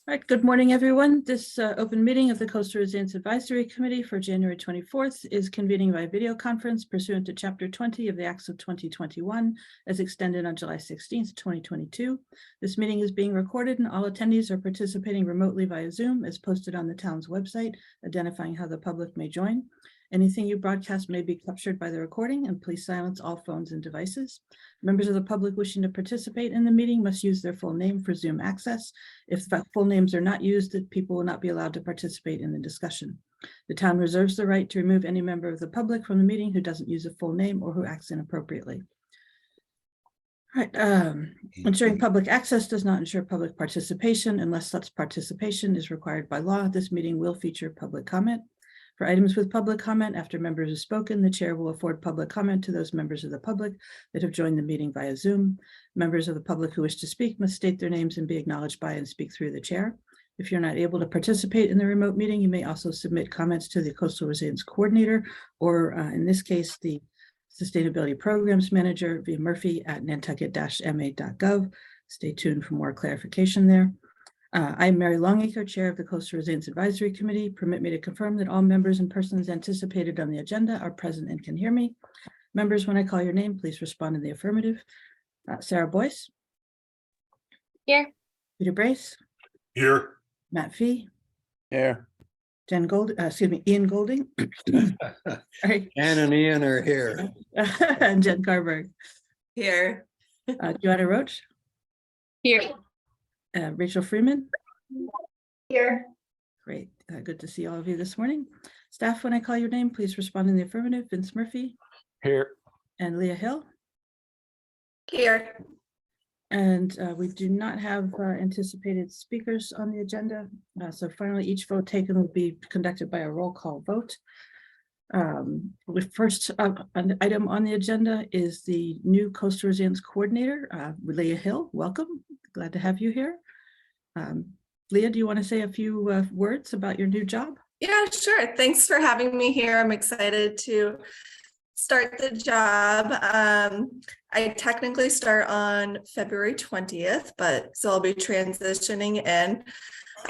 All right, good morning, everyone. This open meeting of the Coastal Resilience Advisory Committee for January 24th is convening by video conference pursuant to Chapter 20 of the Acts of 2021 as extended on July 16th, 2022. This meeting is being recorded and all attendees are participating remotely via Zoom as posted on the town's website, identifying how the public may join. Anything you broadcast may be captured by the recording, and please silence all phones and devices. Members of the public wishing to participate in the meeting must use their full name for Zoom access. If full names are not used, the people will not be allowed to participate in the discussion. The town reserves the right to remove any member of the public from the meeting who doesn't use a full name or who acts inappropriately. All right, ensuring public access does not ensure public participation unless such participation is required by law. This meeting will feature public comment. For items with public comment, after members have spoken, the chair will afford public comment to those members of the public that have joined the meeting via Zoom. Members of the public who wish to speak must state their names and be acknowledged by and speak through the chair. If you're not able to participate in the remote meeting, you may also submit comments to the Coastal Resilience Coordinator, or in this case, the Sustainability Programs Manager via Murphy at nantucket-ma.gov. Stay tuned for more clarification there. I'm Mary Longacre, Chair of the Coastal Resilience Advisory Committee. Permit me to confirm that all members and persons anticipated on the agenda are present and can hear me. Members, when I call your name, please respond in the affirmative. Sarah Boyce. Here. Peter Brace. Here. Matt Fee. Here. Ian Golding. All right. Ann and Ian are here. And Jen Carberg. Here. Joanna Roach. Here. Rachel Freeman. Here. Great. Good to see all of you this morning. Staff, when I call your name, please respond in the affirmative. Vince Murphy. Here. And Leah Hill. Here. And we do not have anticipated speakers on the agenda. So finally, each vote taken will be conducted by a roll call vote. The first an item on the agenda is the new Coastal Resilience Coordinator, Leah Hill. Welcome. Glad to have you here. Leah, do you want to say a few words about your new job? Yeah, sure. Thanks for having me here. I'm excited to start the job. I technically start on February 20th, but so I'll be transitioning in.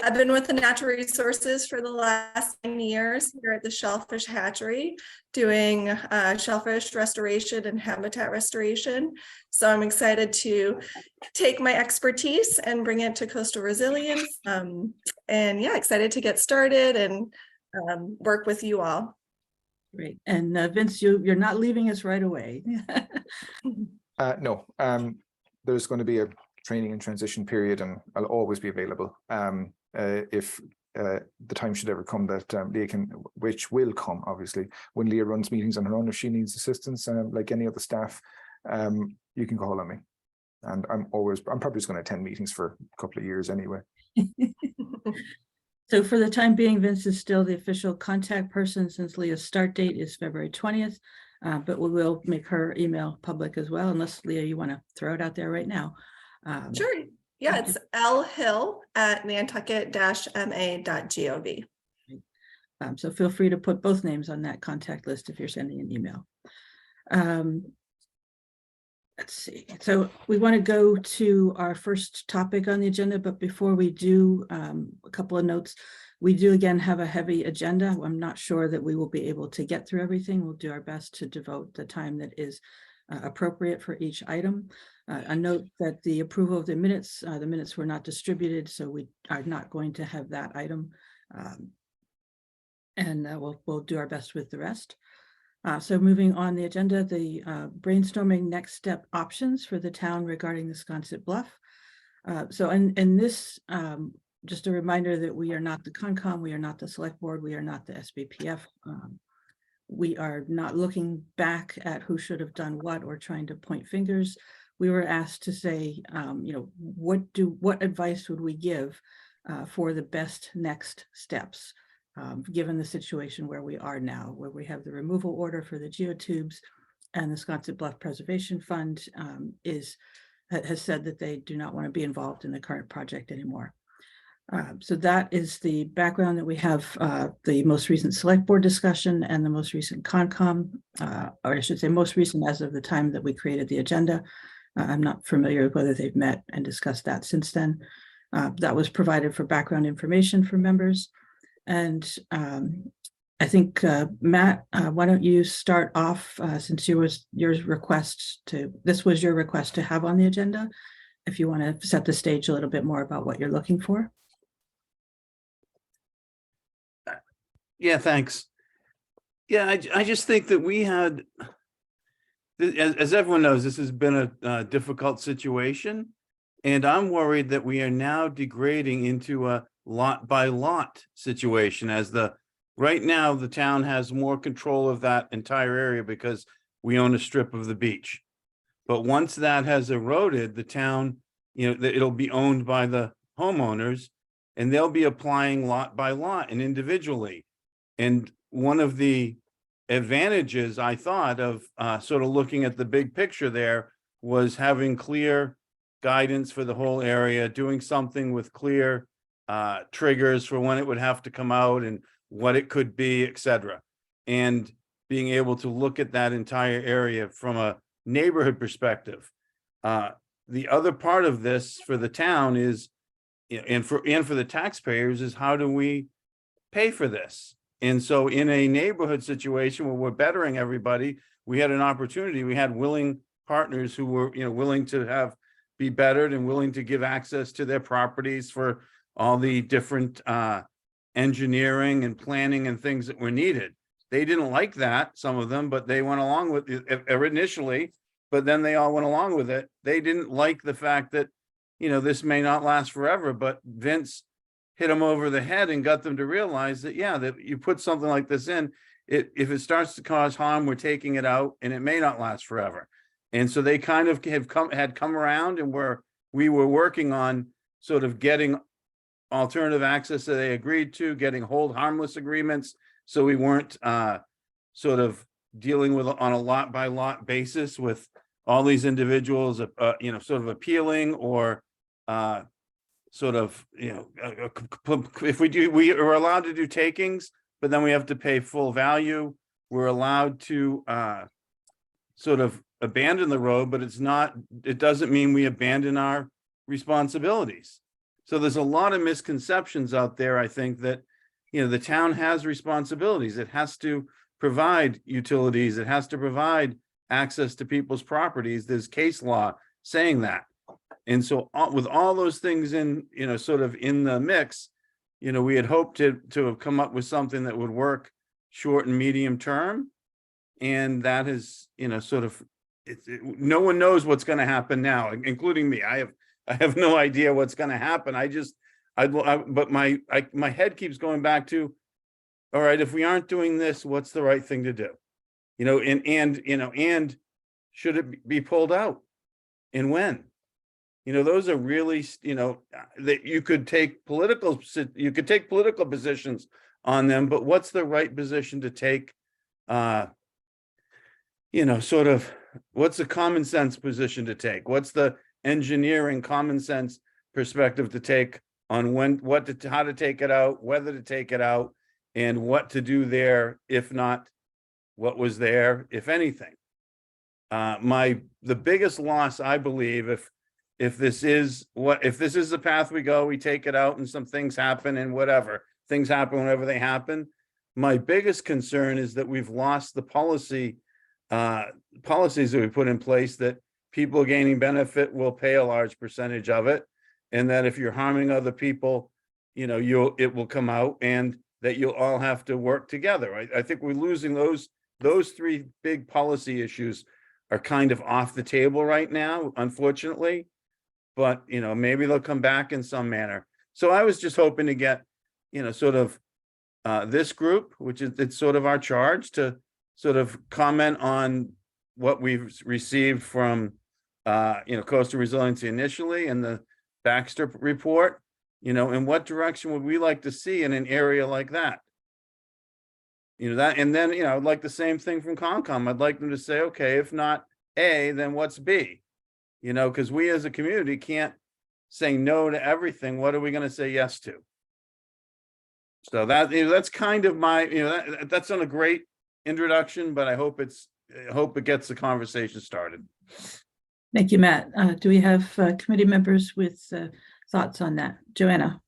I've been with the Natural Resources for the last 9 years here at the Shellfish Hatchery, doing shellfish restoration and habitat restoration. So I'm excited to take my expertise and bring it to Coastal Resilience. And yeah, excited to get started and work with you all. Great. And Vince, you're not leaving us right away. No, there's going to be a training and transition period, and I'll always be available. If the time should ever come that Leah can, which will come obviously, when Leah runs meetings on her own, if she needs assistance, like any other staff, you can call on me. And I'm probably just going to attend meetings for a couple of years anyway. So for the time being, Vince is still the official contact person since Leah's start date is February 20th, but we will make her email public as well, unless Leah, you want to throw it out there right now. Sure. Yeah, it's lhill@nantucket-ma.gov. So feel free to put both names on that contact list if you're sending an email. Let's see. So we want to go to our first topic on the agenda, but before we do, a couple of notes. We do again have a heavy agenda. I'm not sure that we will be able to get through everything. We'll do our best to devote the time that is appropriate for each item. A note that the approval of the minutes were not distributed, so we are not going to have that item. And we'll do our best with the rest. So moving on the agenda, the brainstorming next step options for the town regarding the Sconset Bluff. So in this, just a reminder that we are not the Concom, we are not the Select Board, we are not the SBPF. We are not looking back at who should have done what or trying to point fingers. We were asked to say, what advice would we give for the best next steps, given the situation where we are now, where we have the removal order for the geotubes, and the Sconset Bluff Preservation Fund has said that they do not want to be involved in the current project anymore. So that is the background that we have, the most recent select board discussion and the most recent Concom, or I should say most recent as of the time that we created the agenda. I'm not familiar with whether they've met and discussed that since then. that was provided for background information for members. And I think, Matt, why don't you start off, since this was your request to have on the agenda, if you want to set the stage a little bit more about what you're looking for. Yeah, thanks. Yeah, I just think that we had, as everyone knows, this has been a difficult situation. And I'm worried that we are now degrading into a lot by lot situation, as right now the town has more control of that entire area because we own a strip of the beach. But once that has eroded, the town, it'll be owned by the homeowners, and they'll be applying lot by lot and individually. And one of the advantages, I thought, of sort of looking at the big picture there was having clear guidance for the whole area, doing something with clear triggers for when it would have to come out and what it could be, et cetera. And being able to look at that entire area from a neighborhood perspective. The other part of this for the town is, and for the taxpayers, is how do we pay for this? And so in a neighborhood situation where we're bettering everybody, we had an opportunity. We had willing partners who were, willing to be bettered and willing to give access to their properties for all the different engineering and planning and things that were needed. They didn't like that, some of them, but they went along with it initially, but then they all went along with it. They didn't like the fact that, this may not last forever, but Vince hit them over the head and got them to realize that, yeah, that you put something like this in, if it starts to cause harm, we're taking it out and it may not last forever. And so they kind of had come around, and we were working on sort of getting alternative access that they agreed to, getting hold harmless agreements. So we weren't sort of dealing with on a lot by lot basis with all these individuals, sort of appealing or sort of, if we are allowed to do takings, but then we have to pay full value. We're allowed to sort of abandon the road, but it doesn't mean we abandon our responsibilities. So there's a lot of misconceptions out there. I think that, the town has responsibilities. It has to provide utilities. It has to provide access to people's properties. There's case law saying that. And so with all those things in, sort of in the mix, we had hoped to have come up with something that would work short and medium term. And that is, sort of, no one knows what's going to happen now, including me. I have no idea what's going to happen. But my head keeps going back to, all right, if we aren't doing this, what's the right thing to do? And should it be pulled out? And when? Those are really, that you could take political positions on them, but what's the right position to take? Sort of, what's the common sense position to take? What's the engineering common sense perspective to take on how to take it out, whether to take it out, and what to do there, if not what was there, if anything. The biggest loss, I believe, if this is the path we go, we take it out and some things happen, and whatever things happen whenever they happen. My biggest concern is that we've lost the policies that we put in place, that people gaining benefit will pay a large percentage of it, and that if you're harming other people, it will come out, and that you'll all have to work together. I think we're losing those three big policy issues are kind of off the table right now, unfortunately, but maybe they'll come back in some manner. So I was just hoping to get, sort of this group, which is, it's sort of our charge to sort of comment on what we've received from Coastal Resiliency initially and the Baxter report, in what direction would we like to see in an area like that? And then, I'd like the same thing from Concom. I'd like them to say, okay, if not A, then what's B? Because we as a community can't say no to everything. What are we going to say yes to? So that's kind of my, that's not a great introduction, but I hope it gets the conversation started. Thank you, Matt. Do we have committee members with thoughts on that? Joanna?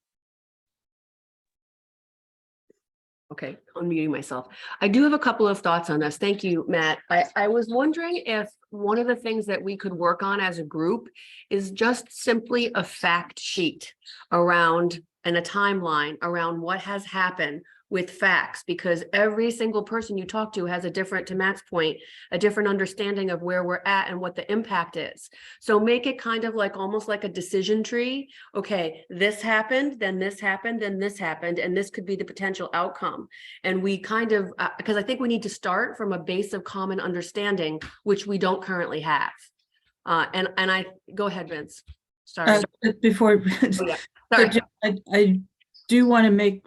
Okay, unmuting myself. I do have a couple of thoughts on this. Thank you, Matt. I was wondering if one of the things that we could work on as a group is just simply a fact sheet around and a timeline around what has happened with facts, because every single person you talk to has a different, to Matt's point, a different understanding of where we're at and what the impact is. So make it kind of like almost like a decision tree. Okay, this happened, then this happened, then this happened, and this could be the potential outcome. And we kind of, because I think we need to start from a base of common understanding, which we don't currently have. And I, go ahead, Vince. Sorry. Before, Oh, yeah. Sorry. I do want to make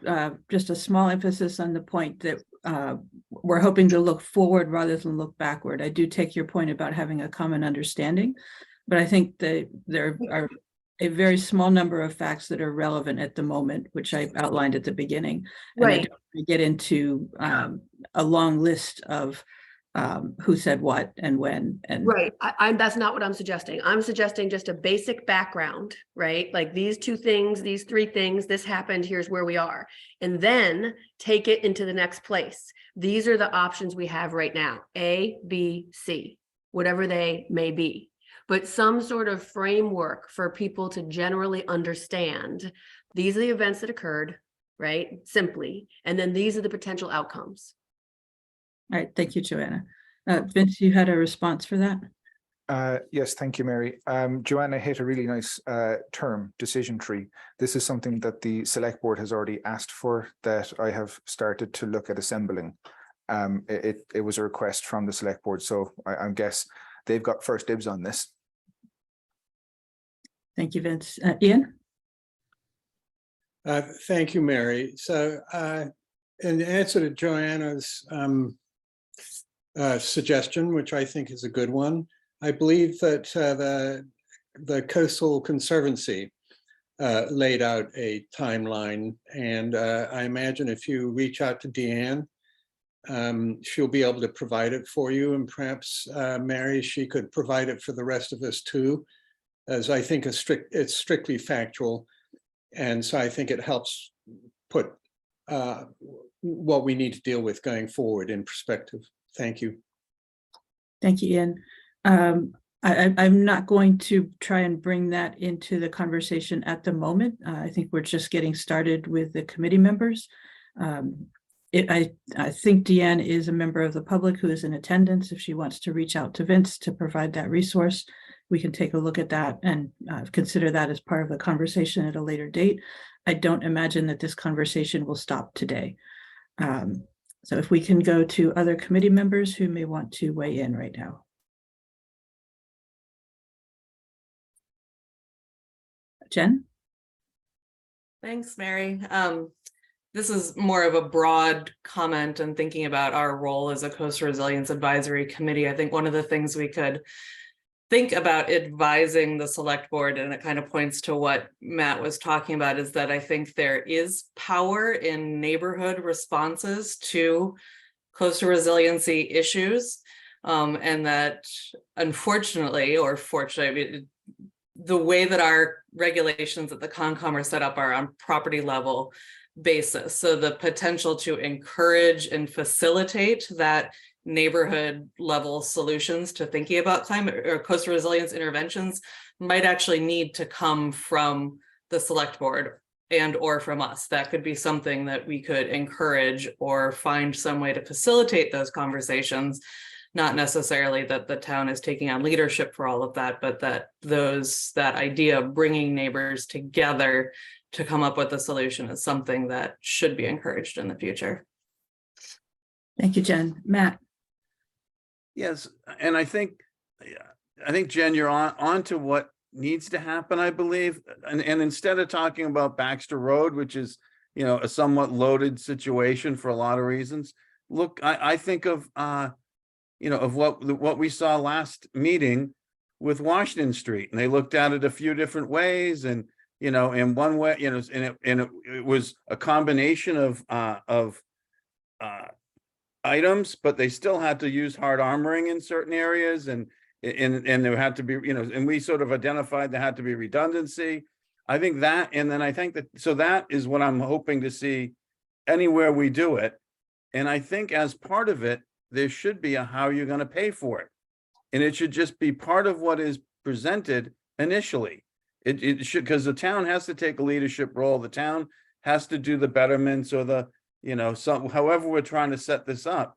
just a small emphasis on the point that we're hoping to look forward rather than look backward. I do take your point about having a common understanding, but I think that there are a very small number of facts that are relevant at the moment, which I outlined at the beginning. And I Right. don't want to get into a long list of who said what and when. And Right. That's not what I'm suggesting. I'm suggesting just a basic background, right? Like these two things, these three things, this happened, here's where we are. And then take it into the next place. These are the options we have right now, A, B, C, whatever they may be. But some sort of framework for people to generally understand, these are the events that occurred, right? Simply. And then these are the potential outcomes. all right, thank you, Joanna. Vince, you had a response for that? Yes, thank you, Mary. Joanna hit a really nice term, decision tree. This is something that the select board has already asked for, that I have started to look at assembling. It was a request from the select board, so I guess they've got first dibs on this. Thank you, Vince. Ian? Thank you, Mary. So in answer to Joanna's suggestion, which I think is a good one, I believe that the Coastal Conservancy laid out a timeline, and I imagine if you reach out to Deanne, she'll be able to provide it for you, and perhaps Mary, she could provide it for the rest of us too, as I think it's strictly factual. And so I think it helps put what we need to deal with going forward in perspective. Thank you. Thank you, Ian. I'm not going to try and bring that into the conversation at the moment. I think we're just getting started with the committee members. I think Deanne is a member of the public who is in attendance. If she wants to reach out to Vince to provide that resource, we can take a look at that and consider that as part of the conversation at a later date. I don't imagine that this conversation will stop today. So if we can go to other committee members who may want to weigh in right now. Jen? Thanks, Mary. This is more of a broad comment and thinking about our role as a Coastal Resilience Advisory Committee. I think one of the things we could think about advising the select board, and it kind of points to what Matt was talking about, is that I think there is power in neighborhood responses to coastal resiliency issues. And that unfortunately, or fortunately, the way that our regulations at the Concom are set up are on property level basis. So the potential to encourage and facilitate that neighborhood level solutions to thinking about climate or coastal resilience interventions might actually need to come from the select board and or from us. That could be something that we could encourage or find some way to facilitate those conversations. Not necessarily that the town is taking on leadership for all of that, but that idea of bringing neighbors together to come up with a solution is something that should be encouraged in the future. Thank you, Jen. Matt? Yes, and I think Jen, you're on to what needs to happen, I believe. And instead of talking about Baxter Road, which is, a somewhat loaded situation for a lot of reasons, look, I think of of what we saw last meeting with Washington Street, and they looked at it a few different ways, and in one way, it was a combination of items, but they still had to use hard armoring in certain areas, and there had to be, and we sort of identified there had to be redundancy. I think that, and then I think that, so that is what I'm hoping to see anywhere we do it. And I think as part of it, there should be a how you're gonna pay for it. And it should just be part of what is presented initially. It should, because the town has to take a leadership role. The town has to do the betterments or the, however we're trying to set this up.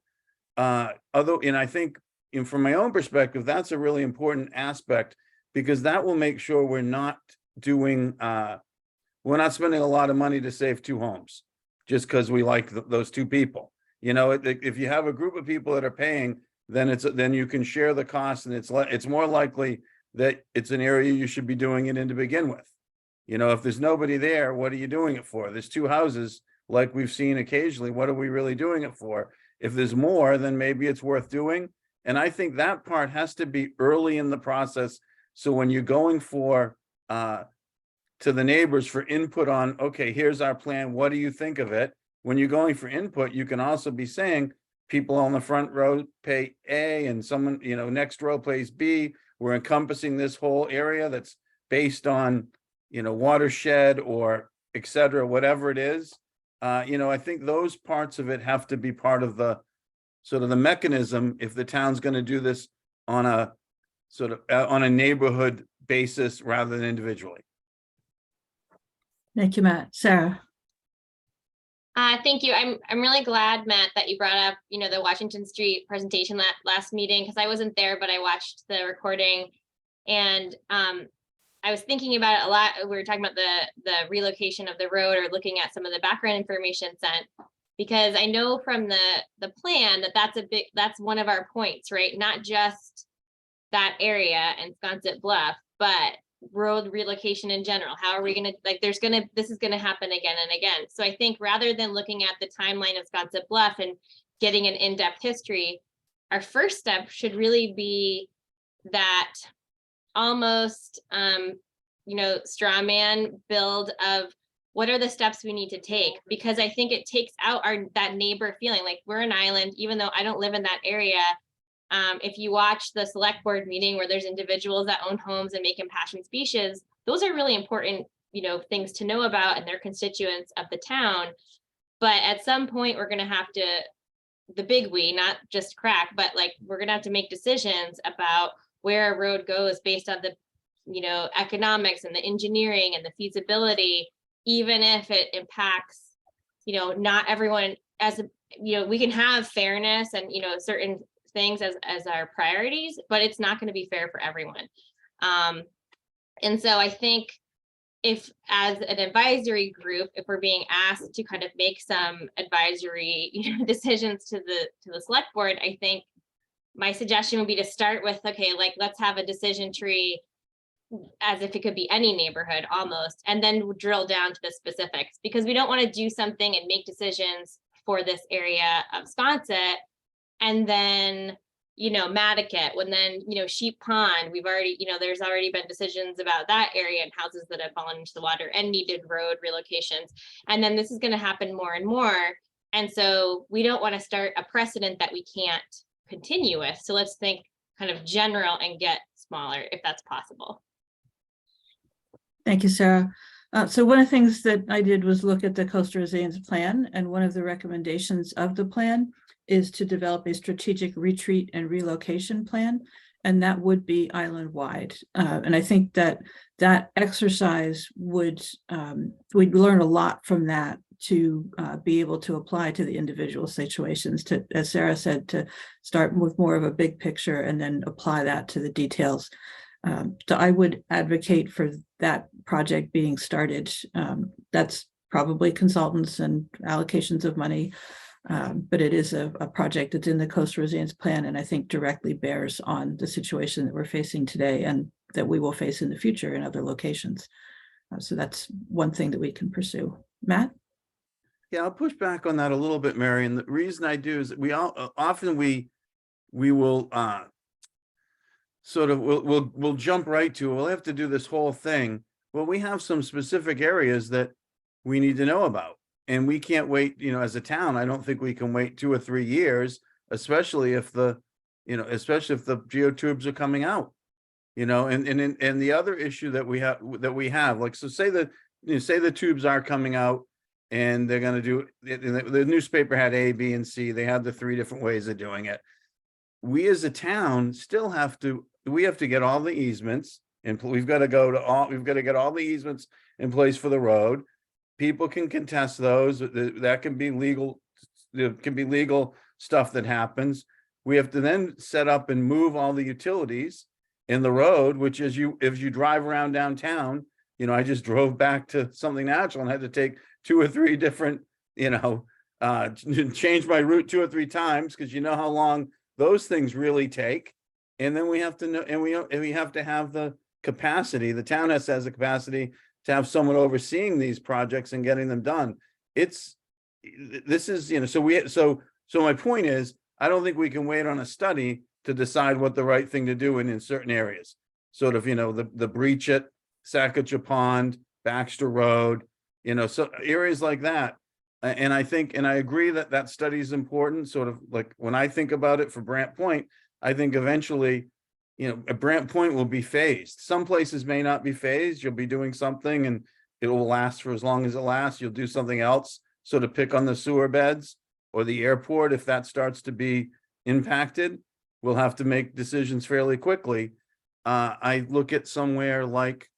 And I think, from my own perspective, that's a really important aspect, because that will make sure we're not doing, we're not spending a lot of money to save 2 homes just because we like those 2 people. If you have a group of people that are paying, then you can share the cost, and it's more likely that it's an area you should be doing it in to begin with. If there's nobody there, what are you doing it for? There's 2 houses, like we've seen occasionally. What are we really doing it for? If there's more, then maybe it's worth doing. And I think that part has to be early in the process. So when you're going to the neighbors for input on, okay, here's our plan, what do you think of it? When you're going for input, you can also be saying, people on the front row pay A, and someone, next row pays B. We're encompassing this whole area that's based on, watershed or et cetera, whatever it is. I think those parts of it have to be part of the sort of the mechanism if the town's going to do this on a sort of on a neighborhood basis rather than individually. Thank you, Matt. Sarah? Thank you. I'm really glad, Matt, that you brought up, the Washington Street presentation last meeting, because I wasn't there, but I watched the recording, and I was thinking about it a lot. We were talking about the relocation of the road, or looking at some of the background information sent, because I know from the plan that's one of our points, right? Not just that area and Sconset Bluff, but road relocation in general. How are we going to, this is going to happen again and again. So I think rather than looking at the timeline of Sconset Bluff and getting an in-depth history, our first step should really be that almost, straw man build of what are the steps we need to take, because I think it takes out that neighbor feeling like we're an island, even though I don't live in that area. If you watch the select board meeting where there's individuals that own homes and make impassioned speeches, those are really important, things to know about, and their constituents of the town. But at some point, we're going to have to, the big we, not just crack, but we're going to have to make decisions about where a road goes based on the, economics and the engineering and the feasibility, even if it impacts, not everyone we can have fairness and, certain things as our priorities, but it's not going to be fair for everyone. And so I think if, as an advisory group, if we're being asked to kind of make some advisory decisions to the select board, I think my suggestion would be to start with, okay, let's have a decision tree as if it could be any neighborhood almost, and then drill down to the specifics, because we don't want to do something and make decisions for this area of Sconset, and then, Matticat, when then, Sheep Pond, we've already, there's already been decisions about that area and houses that have fallen into the water and needed road relocations. And then this is going to happen more and more. And so we don't want to start a precedent that we can't continue with. So let's think kind of general and get smaller if that's possible. Thank you, Sarah. So one of the things that I did was look at the Coastal Resilience Plan, and one of the recommendations of the plan is to develop a strategic retreat and relocation plan, and that would be island-wide. And I think that exercise would, we'd learn a lot from that to be able to apply to the individual situations, to, as Sarah said, to start with more of a big picture and then apply that to the details. So I would advocate for that project being started. That's probably consultants and allocations of money, but it is a project that's in the Coastal Resilience Plan, and I think directly bears on the situation that we're facing today and that we will face in the future in other locations. So that's one thing that we can pursue. Matt? Yeah, I'll push back on that a little bit, Mary. And the reason I do is that we will sort of we'll jump right to, we'll have to do this whole thing. Well, we have some specific areas that we need to know about, and we can't wait, as a town. I don't think we can wait 2 or 3 years, especially if the geotubes are coming out. you know, and the other issue that we have, like, so say say the tubes are coming out and they're gonna do, the newspaper had A, B, and C, they had the 3 different ways of doing it. We as a town still have to get all the easements, and we've got to get all the easements in place for the road. People can contest those, that can be legal, there can be legal stuff that happens. We have to then set up and move all the utilities in the road, which is if you drive around downtown, you know, I just drove back to Something Natural and had to take 2 or 3 different, you know, change my route 2 or 3 times, because you know how long those things really take. And then we have to know, and we have to have the capacity, the town has the capacity to have someone overseeing these projects and getting them done. This is, you know, so my point is, I don't think we can wait on a study to decide what the right thing to do in certain areas. Sort of, you know, the breach at Sacagawea Pond, Baxter Road, you know, so areas like that. And I think, and I agree that study is important. Sort of like when I think about it for Brant Point, I think eventually, you know, Brant Point will be phased. Some places may not be phased. You'll be doing something and it will last for as long as it lasts. You'll do something else. So to pick on the sewer beds or the airport, if that starts to be impacted, we'll have to make decisions fairly quickly. I look at somewhere like,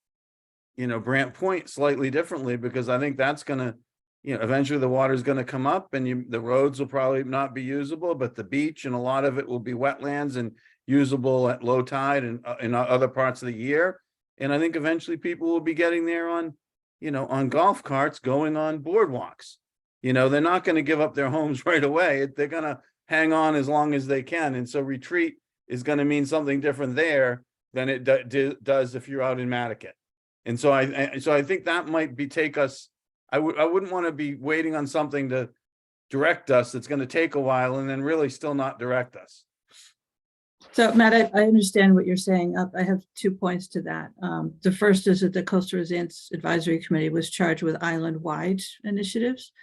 you know, Brant Point slightly differently, because I think that's gonna, you know, eventually the water is gonna come up and the roads will probably not be usable, but the beach and a lot of it will be wetlands and usable at low tide and in other parts of the year. And I think eventually people will be getting there on, you know, on golf carts, going on boardwalks. You know, they're not going to give up their homes right away. They're going to hang on as long as they can. And so retreat is going to mean something different there than it does if you're out in Mattakit. And so I think that might take us, I wouldn't want to be waiting on something to direct us that's going to take a while and then really still not direct us. So Matt, I understand what you're saying. I have 2 points to that. The first is that the Coastal Resilience Advisory Committee was charged with island-wide initiatives.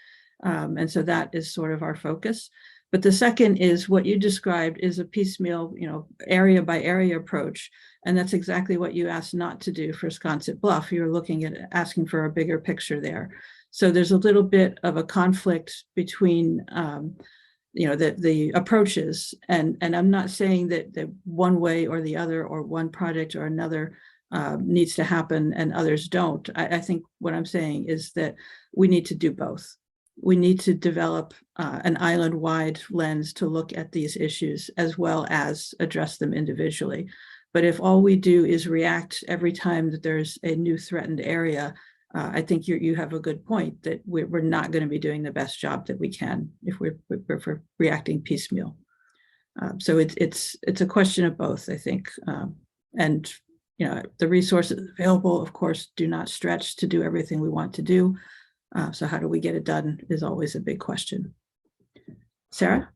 And so that is sort of our focus. But the second is what you described is a piecemeal, you know, area by area approach. And that's exactly what you asked not to do for Sconset Bluff. You're looking at asking for a bigger picture there. So there's a little bit of a conflict between, you know, the approaches. And I'm not saying that one way or the other, or one project or another needs to happen and others don't. I think what I'm saying is that we need to do both. We need to develop an island-wide lens to look at these issues as well as address them individually. But if all we do is react every time that there's a new threatened area, I think you have a good point that we're not going to be doing the best job that we can if we're reacting piecemeal. So it's a question of both, I think. And you know, the resources available, of course, do not stretch to do everything we want to do. So how do we get it done is always a big question. Sarah?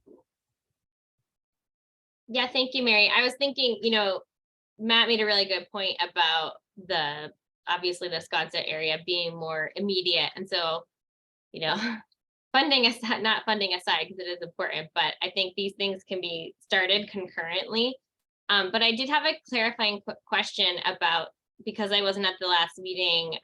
Yeah, thank you, Mary. I was thinking, you know, Matt made a really good point about obviously the Sconset area being more immediate. And so, you know, funding aside, not funding aside, because it is important, but I think these things can be started concurrently. But I did have a clarifying question about, because I wasn't at the last meeting,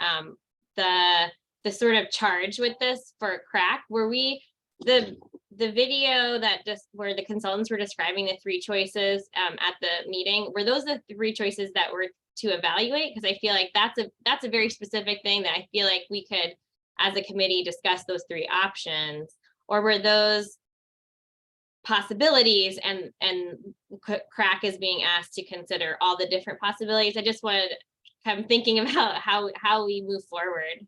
the sort of charge with this for crack. Were we, the video that just where the consultants were describing the 3 choices at the meeting, were those the 3 choices that were to evaluate? Because I feel like that's a very specific thing that I feel like we could, as a committee, discuss those 3 options. Or were those possibilities and crack is being asked to consider all the different possibilities? I just wanted, I'm thinking about how we move forward.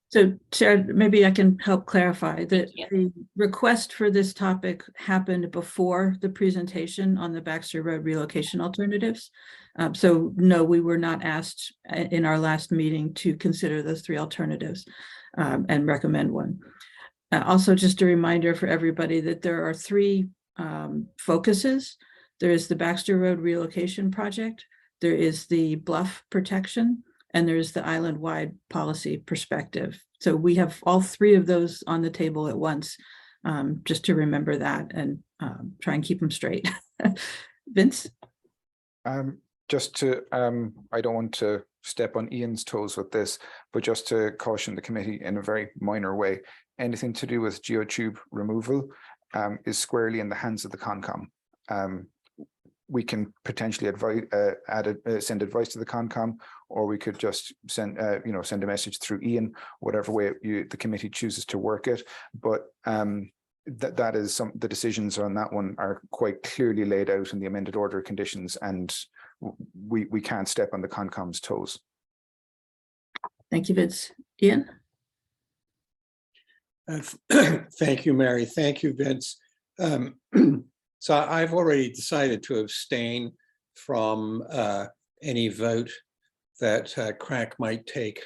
So Sarah, maybe I can help clarify that Yeah. the request for this topic happened before the presentation on the Baxter Road relocation alternatives. So no, we were not asked in our last meeting to consider those 3 alternatives and recommend one. Also, just a reminder for everybody that there are 3 focuses. There is the Baxter Road relocation project, there is the bluff protection, and there's the island-wide policy perspective. So we have all 3 of those on the table at once, just to remember that and try and keep them straight. Vince? just to, I don't want to step on Ian's toes with this, but just to caution the committee in a very minor way, anything to do with geotube removal is squarely in the hands of the Concom. We can potentially send advice to the Concom, or we could just send send a message through Ian, whatever way the committee chooses to work it. But that is the decisions on that one are quite clearly laid out in the amended order of conditions, and we can't step on the Concom's toes. Thank you, Vince. Ian? Thank you, Mary. Thank you, Vince. So I've already decided to abstain from any vote that CRAC might take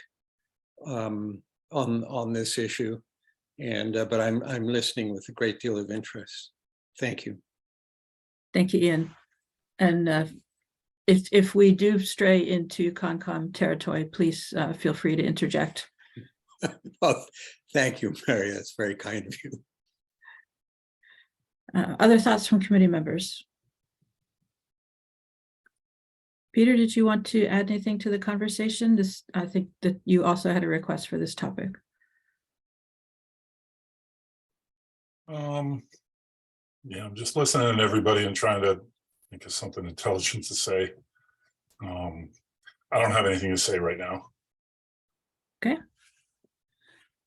on this issue, and but I'm listening with a great deal of interest. Thank you. Thank you, Ian. And if we do stray into Concom territory, please feel free to interject. Oh, thank you, Mary. That's very kind of you. Other thoughts from committee members? Peter, did you want to add anything to the conversation? I think that you also had a request for this topic. Yeah, I'm just listening to everybody and trying to think of something intelligent to say. I don't have anything to say right now. Okay.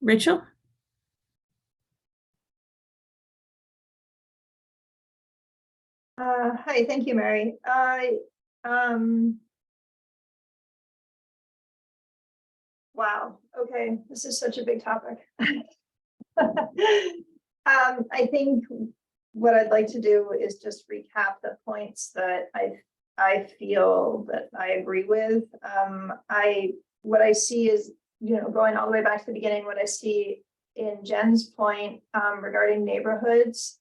Rachel? Hi, thank you, Mary. Wow, okay, this is such a big topic. I think what I'd like to do is just recap the points that I feel that I agree with. What I see is, going all the way back to the beginning, what I see in Jen's point regarding neighborhoods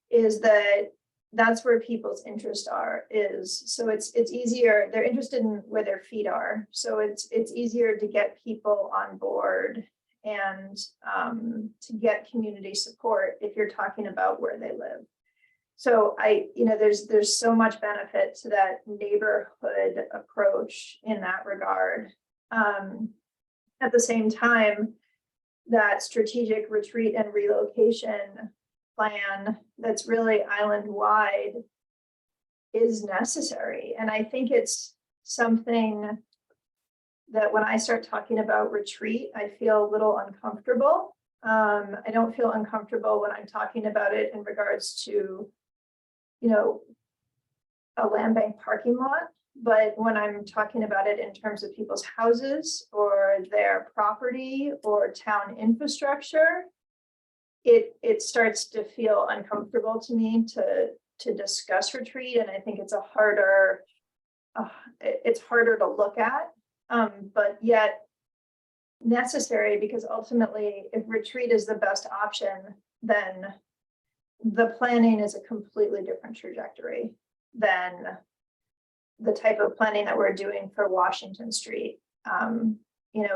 is that that's where people's interest is. So it's easier, they're interested in where their feet are. So it's easier to get people on board and to get community support if you're talking about where they live. So there's so much benefit to that neighborhood approach in that regard. At the same time, that strategic retreat and relocation plan that's really island-wide is necessary. And I think it's something that when I start talking about retreat, I feel a little uncomfortable. I don't feel uncomfortable when I'm talking about it in regards to, a land bank parking lot. But when I'm talking about it in terms of people's houses or their property or town infrastructure, it starts to feel uncomfortable to me to discuss retreat. And I think it's harder to look at, but yet necessary, because ultimately if retreat is the best option, then the planning is a completely different trajectory than the type of planning that we're doing for Washington Street.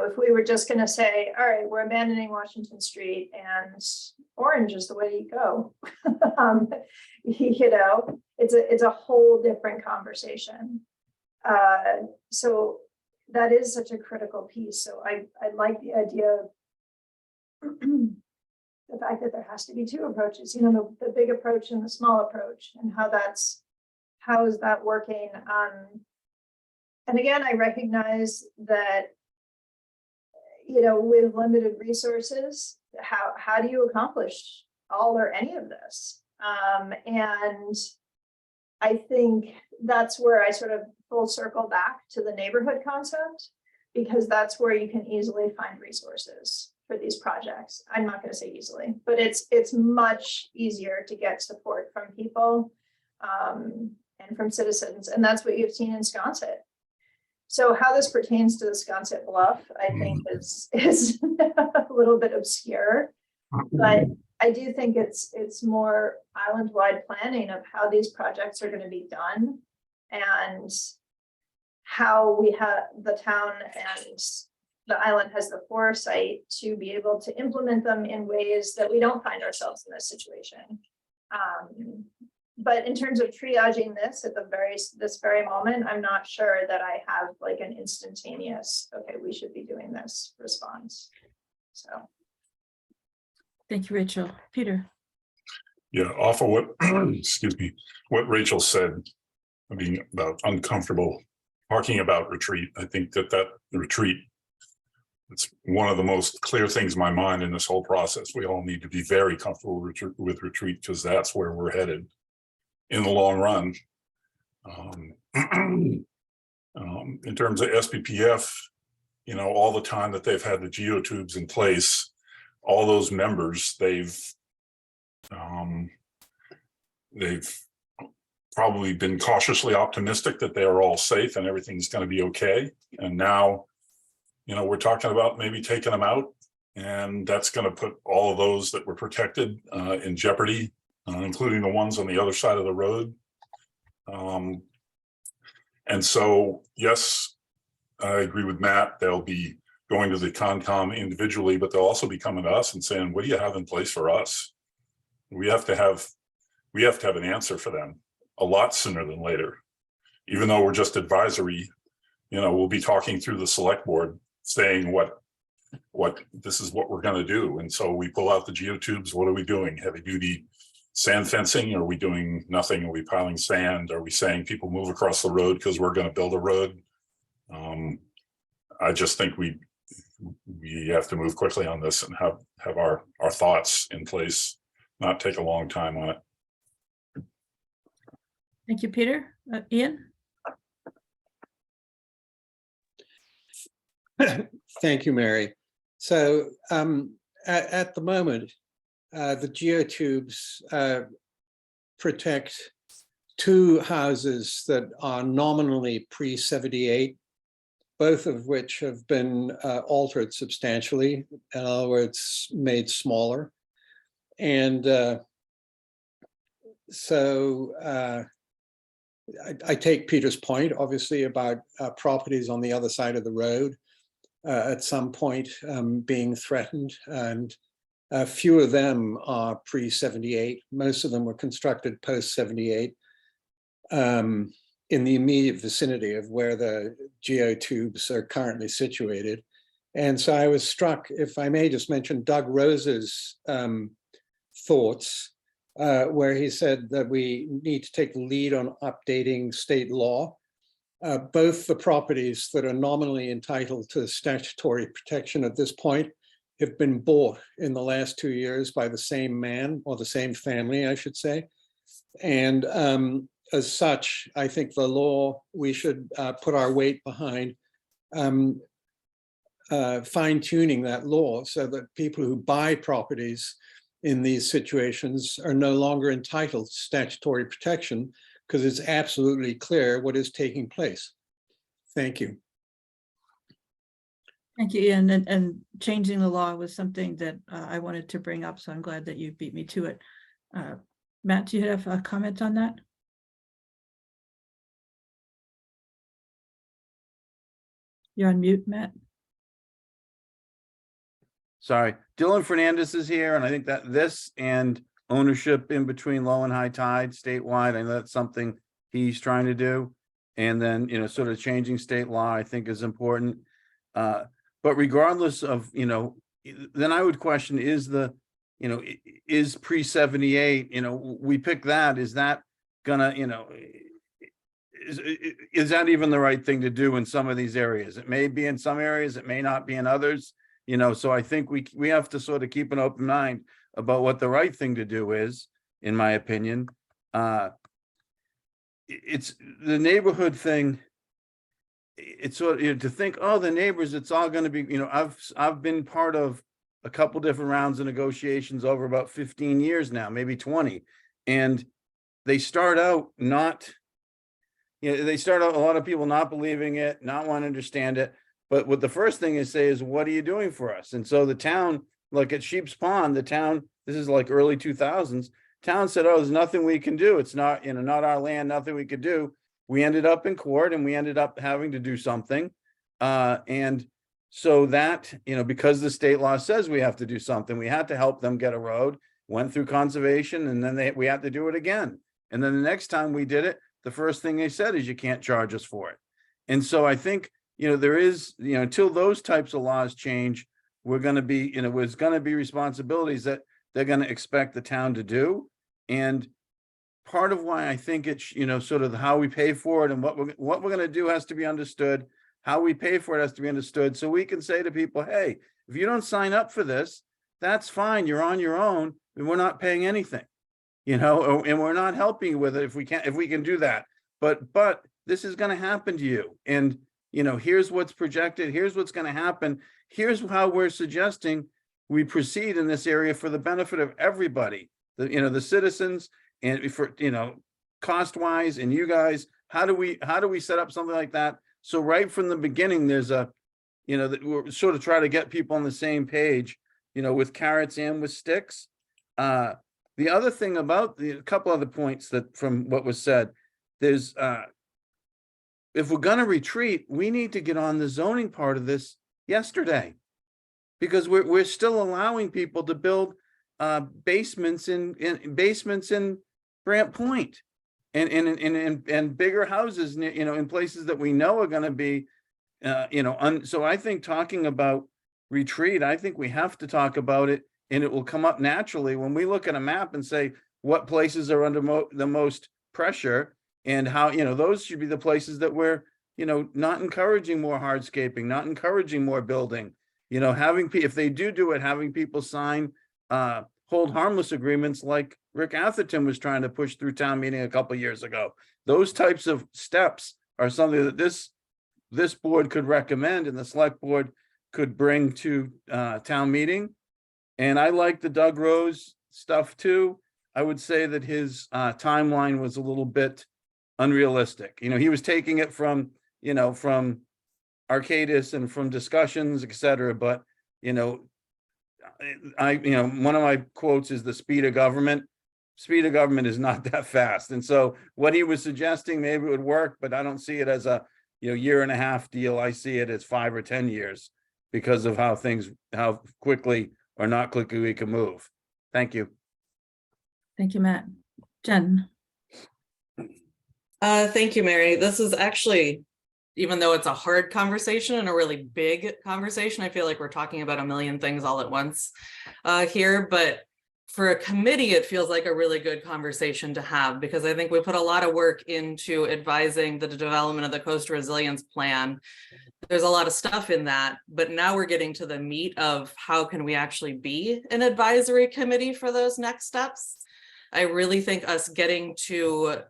If we were just going to say, all right, we're abandoning Washington Street and Orange is the way you go, it's a whole different conversation. So that is such a critical piece. So I like the idea of the fact that there has to be two approaches, the big approach and the small approach, and how is that working? And again, I recognize that, with limited resources, how do you accomplish all or any of this? And I think that's where I sort of full circle back to the neighborhood concept, because that's where you can easily find resources for these projects. I'm not going to say easily, but it's much easier to get support from people and from citizens. And that's what you've seen in Sconset. So how this pertains to the Sconset Bluff, I think is a little bit obscure, but I do think it's more island-wide planning of how these projects are going to be done and how we have the town and the island has the foresight to be able to implement them in ways that we don't find ourselves in this situation. but in terms of triaging this at this very moment, I'm not sure that I have like an instantaneous, okay, we should be doing this response. So. Thank you, Rachel. Peter. Yeah, off of what, excuse me, what Rachel said, I mean, about uncomfortable talking about retreat. I think that retreat, it's one of the most clear things in my mind in this whole process. We all need to be very comfortable with retreat because that's where we're headed in the long run. In terms of SPPF, you know, all the time that they've had the geotubes in place, all those members, they've probably been cautiously optimistic that they are all safe and everything's going to be okay. And now, you know, we're talking about maybe taking them out, and that's going to put all of those that were protected in jeopardy, including the ones on the other side of the road. And so, yes, I agree with Matt. They'll be going to the Concom individually, but they'll also be coming to us and saying, what do you have in place for us? We have to have an answer for them a lot sooner than later. Even though we're just advisory, you know, we'll be talking through the select board saying what this is what we're going to do. And so we pull out the geotubes. What are we doing? Heavy duty sand fencing? Are we doing nothing? Are we piling sand? Are we saying people move across the road because we're going to build a road? I just think we have to move quickly on this and have our thoughts in place, not take a long time on it. Thank you, Peter. Ian? Thank you, Mary. So at the moment, the geotubes protect two houses that are nominally pre-78, both of which have been altered substantially, in other words, made smaller. And so I take Peter's point, obviously, about properties on the other side of the road at some point being threatened, and few of them are pre-78. Most of them were constructed post-78 in the immediate vicinity of where the geotubes are currently situated. And so I was struck, if I may just mention Doug Rose's thoughts, where he said that we need to take the lead on updating state law. Both the properties that are nominally entitled to statutory protection at this point have been bought in the last 2 years by the same man, or the same family, I should say. And as such, I think the law, we should put our weight behind fine-tuning that law so that people who buy properties in these situations are no longer entitled to statutory protection, because it's absolutely clear what is taking place. Thank you. Thank you, Ian. And changing the law was something that I wanted to bring up, so I'm glad that you beat me to it. Matt, do you have a comment on that? You're on mute, Matt. Sorry, Dylan Fernandez is here, and I think that this and ownership in between low and high tide statewide, I know that's something he's trying to do. And then, you know, sort of changing state law, I think is important. But regardless of, you know, then I would question, is the, you know, is pre-78, you know, we pick that, is that gonna, you know, is that even the right thing to do in some of these areas? It may be in some areas, it may not be in others, you know, so I think we have to sort of keep an open mind about what the right thing to do is, in my opinion. It's the neighborhood thing. It's sort of, you know, to think, oh, the neighbors, it's all going to be, you know, I've been part of a couple different rounds of negotiations over about 15 years now, maybe 20. And they start out not, you know, they start out a lot of people not believing it, not want to understand it. But what the first thing is say is, what are you doing for us? And so the town, like at Sheep's Pond, the town, this is like early 2000s, town said, oh, there's nothing we can do. It's not, you know, not our land, nothing we could do. We ended up in court and we ended up having to do something. And so that, you know, because the state law says we have to do something, we had to help them get a road, went through conservation, and then we had to do it again. And then the next time we did it, the first thing they said is you can't charge us for it. And so I think, there is, until those types of laws change, we're going to be, there's going to be responsibilities that they're going to expect the town to do. And part of why I think it's, sort of how we pay for it and what we're going to do has to be understood. How we pay for it has to be understood. So we can say to people, hey, if you don't sign up for this, that's fine. You're on your own and we're not paying anything, and we're not helping you with it if we can do that. But this is going to happen to you. And, here's what's projected. Here's what's going to happen. Here's how we're suggesting we proceed in this area for the benefit of everybody, the citizens, and for, cost wise, and you guys, how do we set up something like that? So right from the beginning, there's that we're sort of try to get people on the same page, with carrots and with sticks. The other thing about a couple other points that from what was said, there's, if we're going to retreat, we need to get on the zoning part of this yesterday, because we're still allowing people to build basements in Grant Point and bigger houses, in places that we know are going to be, so I think talking about retreat, I think we have to talk about it, and it will come up naturally when we look at a map and say what places are under the most pressure, and how, those should be the places that we're, not encouraging more hardscaping, not encouraging more building, having, if they do it, having people sign hold harmless agreements like Rick Atherton was trying to push through town meeting a couple of years ago. Those types of steps are something that this board could recommend and the select board could bring to town meeting. And I like the Doug Rose stuff too. I would say that his timeline was a little bit unrealistic. He was taking it from, from Arcadis and from discussions, etc. But, one of my quotes is the speed of government. Speed of government is not that fast. And so what he was suggesting, maybe it would work, but I don't see it as a, year and a half deal. I see it as 5 or 10 years because of how quickly or not quickly we can move. Thank you. Thank you, Matt. Jen. Thank you, Mary. This is actually, even though it's a hard conversation and a really big conversation, I feel like we're talking about a million things all at once here, but for a committee, it feels like a really good conversation to have, because I think we put a lot of work into advising the development of the Coastal Resilience Plan. There's a lot of stuff in that, but now we're getting to the meat of how can we actually be an advisory committee for those next steps. I really think us getting to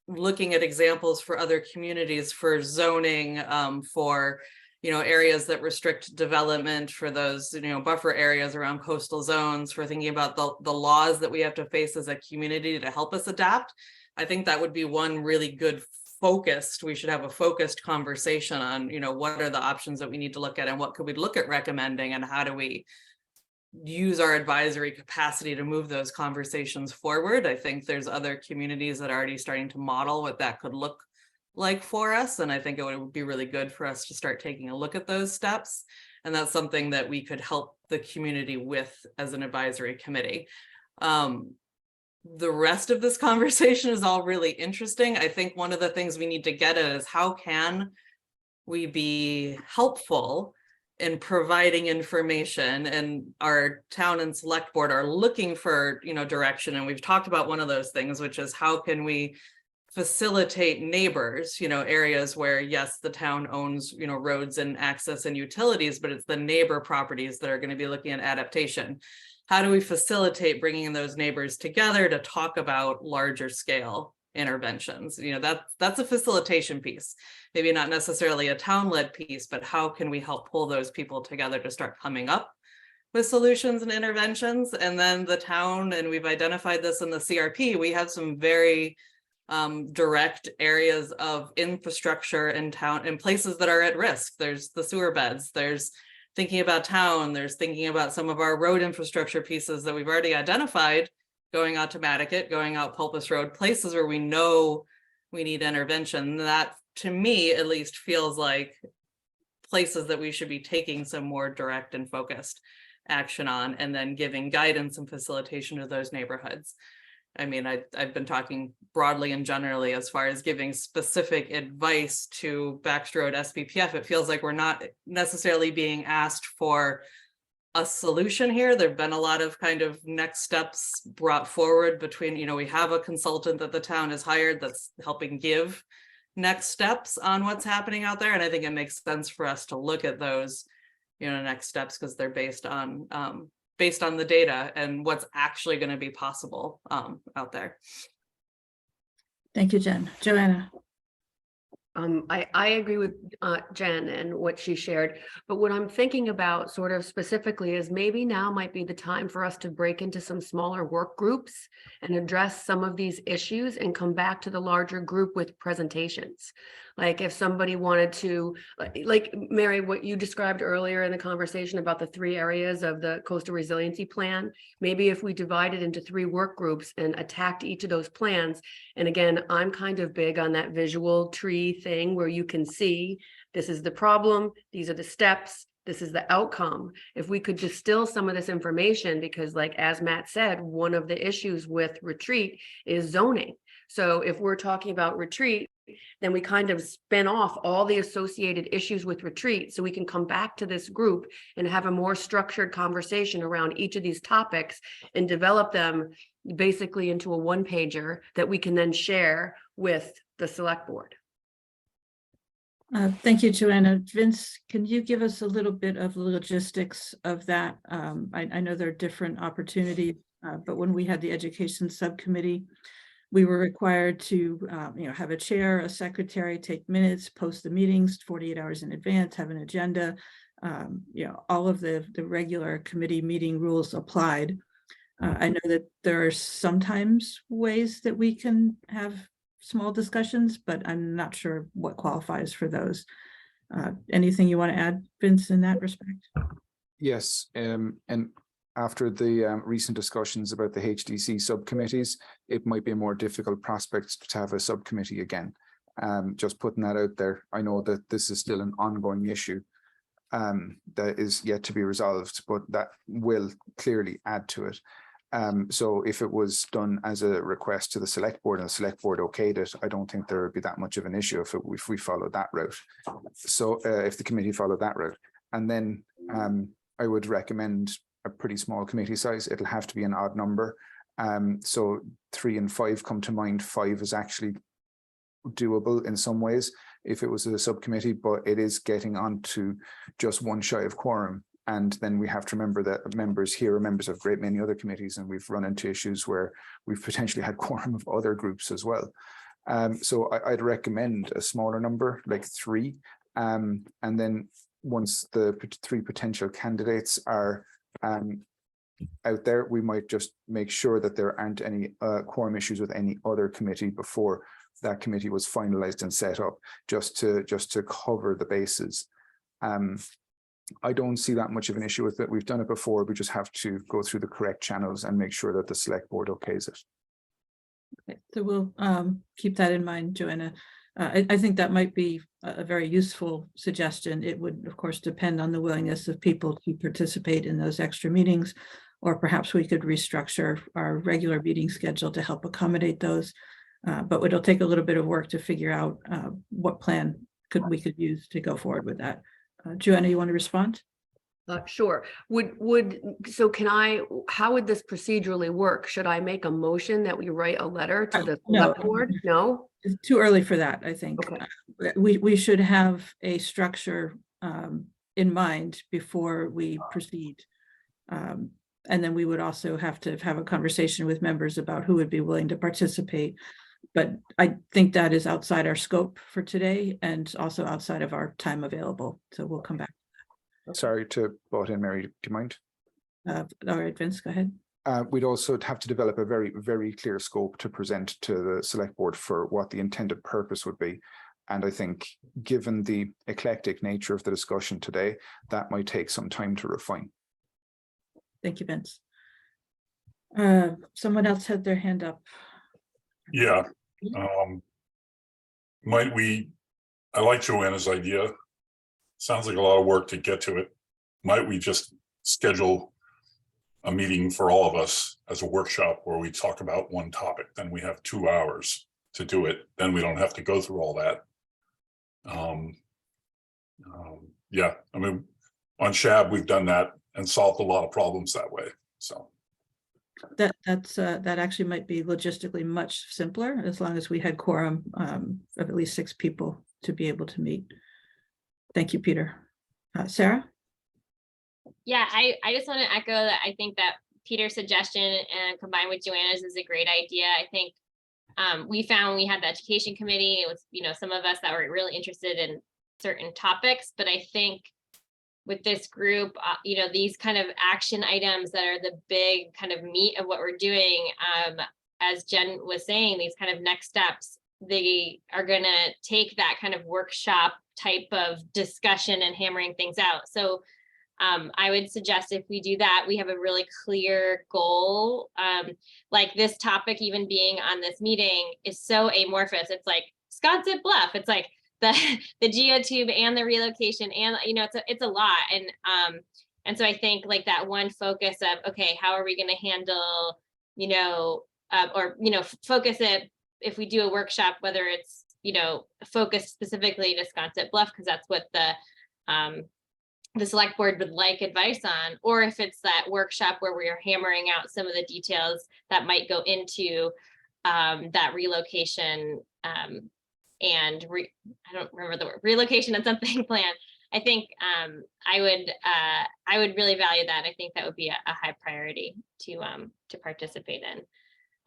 looking at examples for other communities for zoning, for areas that restrict development, for those buffer areas around coastal zones, for thinking about the laws that we have to face as a community to help us adapt. I think that would be one really good we should have a focused conversation on what are the options that we need to look at, and what could we look at recommending, and how do we use our advisory capacity to move those conversations forward. I think there's other communities that are already starting to model what that could look like for us. And I think it would be really good for us to start taking a look at those steps. And that's something that we could help the community with as an advisory committee. The rest of this conversation is all really interesting. I think one of the things we need to get at is how can we be helpful in providing information, and our town and select board are looking for, direction. And we've talked about one of those things, which is how can we facilitate neighbors, areas where, yes, the town owns, roads and access and utilities, but it's the neighbor properties that are going to be looking at adaptation. How do we facilitate bringing those neighbors together to talk about larger scale interventions? That's a facilitation piece, maybe not necessarily a town-led piece, but how can we help pull those people together to start coming up with solutions and interventions? And then the town, and we've identified this in the CRP, we have some very direct areas of infrastructure in town, in places that are at risk. There's the sewer beds, there's thinking about town, there's thinking about some of our road infrastructure pieces that we've already identified, going out to Matticat, going out Pulpus Road, places where we know we need intervention. That, to me, at least feels like places that we should be taking some more direct and focused action on, and then giving guidance and facilitation to those neighborhoods. I mean, I've been talking broadly and generally as far as giving specific advice to Baxter Road SPPF. It feels like we're not necessarily being asked for a solution here. There've been a lot of kind of next steps brought forward between, you know, we have a consultant that the town has hired that's helping give next steps on what's happening out there. And I think it makes sense for us to look at those, you know, next steps, because they're based on the data and what's actually going to be possible out there. Thank you, Jen. Joanna. I agree with Jen and what she shared, but what I'm thinking about sort of specifically is maybe now might be the time for us to break into some smaller work groups and address some of these issues and come back to the larger group with presentations. Like if somebody wanted to, like Mary, what you described earlier in the conversation about the 3 areas of the coastal resiliency plan, maybe if we divided into 3 work groups and attacked each of those plans. And again, I'm kind of big on that visual tree thing where you can see this is the problem, these are the steps, this is the outcome. If we could distill some of this information, because like, as Matt said, one of the issues with retreat is zoning. So if we're talking about retreat, then we kind of spin off all the associated issues with retreat so we can come back to this group and have a more structured conversation around each of these topics and develop them basically into a 1-pager that we can then share with the select board. Thank you, Joanna. Vince, can you give us a little bit of logistics of that? I know there are different opportunities, but when we had the education subcommittee, we were required to, have a chair, a secretary, take minutes, post the meetings 48 hours in advance, have an agenda. All of the regular committee meeting rules applied. I know that there are sometimes ways that we can have small discussions, but I'm not sure what qualifies for those. Anything you want to add, Vince, in that respect? Yes, and after the recent discussions about the HDC subcommittees, it might be a more difficult prospect to have a subcommittee again. Just putting that out there. I know that this is still an ongoing issue that is yet to be resolved, but that will clearly add to it. So if it was done as a request to the select board and the select board okayed it, I don't think there would be that much of an issue if we followed that route. So if the committee followed that route, and then I would recommend a pretty small committee size. It'll have to be an odd number. So 3 and 5 come to mind. 5 is actually doable in some ways if it was a subcommittee, but it is getting on to just 1 shy of quorum. And then we have to remember that members here are members of a great many other committees, and we've run into issues where we've potentially had quorum of other groups as well. So I'd recommend a smaller number, like 3. And then once the 3 potential candidates are out there, we might just make sure that there aren't any quorum issues with any other committee before that committee was finalized and set up, just to cover the bases. I don't see that much of an issue with it. We've done it before. We just have to go through the correct channels and make sure that the select board okays it. Okay, so we'll keep that in mind, Joanna. I think that might be a very useful suggestion. It would, of course, depend on the willingness of people to participate in those extra meetings, or perhaps we could restructure our regular meeting schedule to help accommodate those. But it'll take a little bit of work to figure out what plan we could use to go forward with that. Joanna, you want to respond? Sure. How would this procedurally work? Should I make a motion that we write a letter to the select board? No? It's too early for that, I think. Okay. We should have a structure in mind before we proceed. And then we would also have to have a conversation with members about who would be willing to participate. But I think that is outside our scope for today and also outside of our time available. So we'll come back. Sorry to butt in, Mary, do you mind? All right, Vince, go ahead. We'd also have to develop a very, very clear scope to present to the select board for what the intended purpose would be. And I think given the eclectic nature of the discussion today, that might take some time to refine. Thank you, Vince. Someone else had their hand up. Yeah. I like Joanna's idea. Sounds like a lot of work to get to it. Might we just schedule a meeting for all of us as a workshop where we talk about one topic, then we have 2 hours to do it. Then we don't have to go through all that. Yeah, I mean, on SHAB, we've done that and solved a lot of problems that way. So That actually might be logistically much simpler as long as we had quorum of at least 6 people to be able to meet. Thank you, Peter. Sarah? Yeah, I just want to echo that. I think that Peter's suggestion and combined with Joanna's is a great idea. I think we found we had the education committee. It was, some of us that were really interested in certain topics, but I think with this group, these kind of action items that are the big kind of meat of what we're doing, as Jen was saying, these kind of next steps, they are going to take that kind of workshop type of discussion and hammering things out. So I would suggest if we do that, we have a really clear goal. Like this topic even being on this meeting is so amorphous. It's like Sconset Bluff. It's like the geotube and the relocation, and it's a lot. And so I think like that one focus of, okay, how are we going to handle, focus it if we do a workshop, whether it's, focused specifically to Sconset Bluff, because that's what the select board would like advice on, or if it's that workshop where we are hammering out some of the details that might go into that relocation I don't remember the word, relocation and something plan. I think I would really value that. I think that would be a high priority to participate in.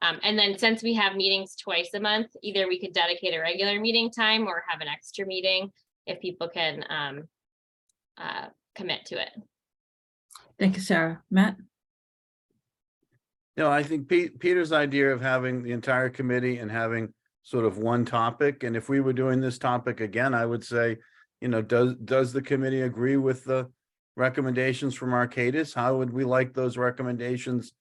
And then since we have meetings twice a month, either we could dedicate a regular meeting time or have an extra meeting if people can commit to it. Thank you, Sarah. Matt? I think Peter's idea of having the entire committee and having sort of one topic, and if we were doing this topic again, I would say, does the committee agree with the recommendations from Arcadis? How would we like those recommendations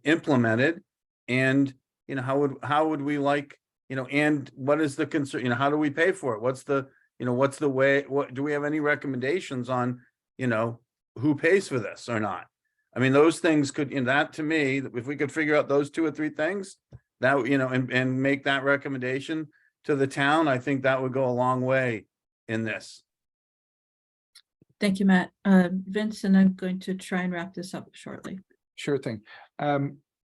implemented? And, how would we like, and what is the concern, how do we pay for it? What's the way, what, do we have any recommendations on, who pays for this or not? I mean, those things could, that to me, if we could figure out those 2 or 3 things, that, and make that recommendation to the town, I think that would go a long way in this. Thank you, Matt. Vince, and I'm going to try and wrap this up shortly. Sure thing.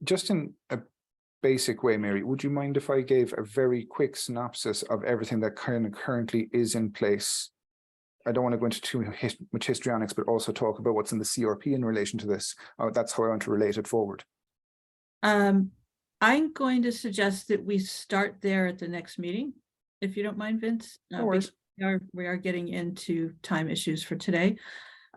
Just in a basic way, Mary, would you mind if I gave a very quick synopsis of everything that kind of currently is in place? I don't want to go into too much histrionics, but also talk about what's in the CRP in relation to this. That's how I want to relate it forward. I'm going to suggest that we start there at the next meeting, if you don't mind, Vince. No worries. We are getting into time issues for today.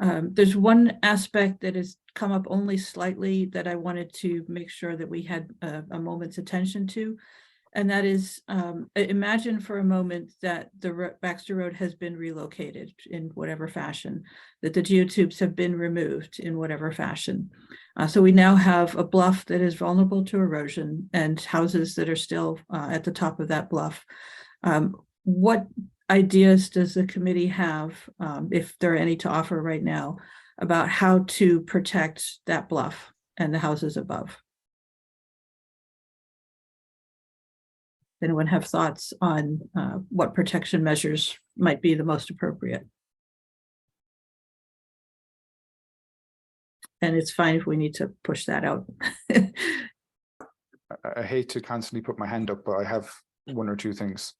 There's one aspect that has come up only slightly that I wanted to make sure that we had a moment's attention to. And that is, imagine for a moment that the Baxter Road has been relocated in whatever fashion, that the geotubes have been removed in whatever fashion. So we now have a bluff that is vulnerable to erosion and houses that are still at the top of that bluff. What ideas does the committee have, if there are any to offer right now, about how to protect that bluff and the houses above? Anyone have thoughts on what protection measures might be the most appropriate? And it's fine if we need to push that out. I hate to constantly put my hand up, but I have 1 or 2 things.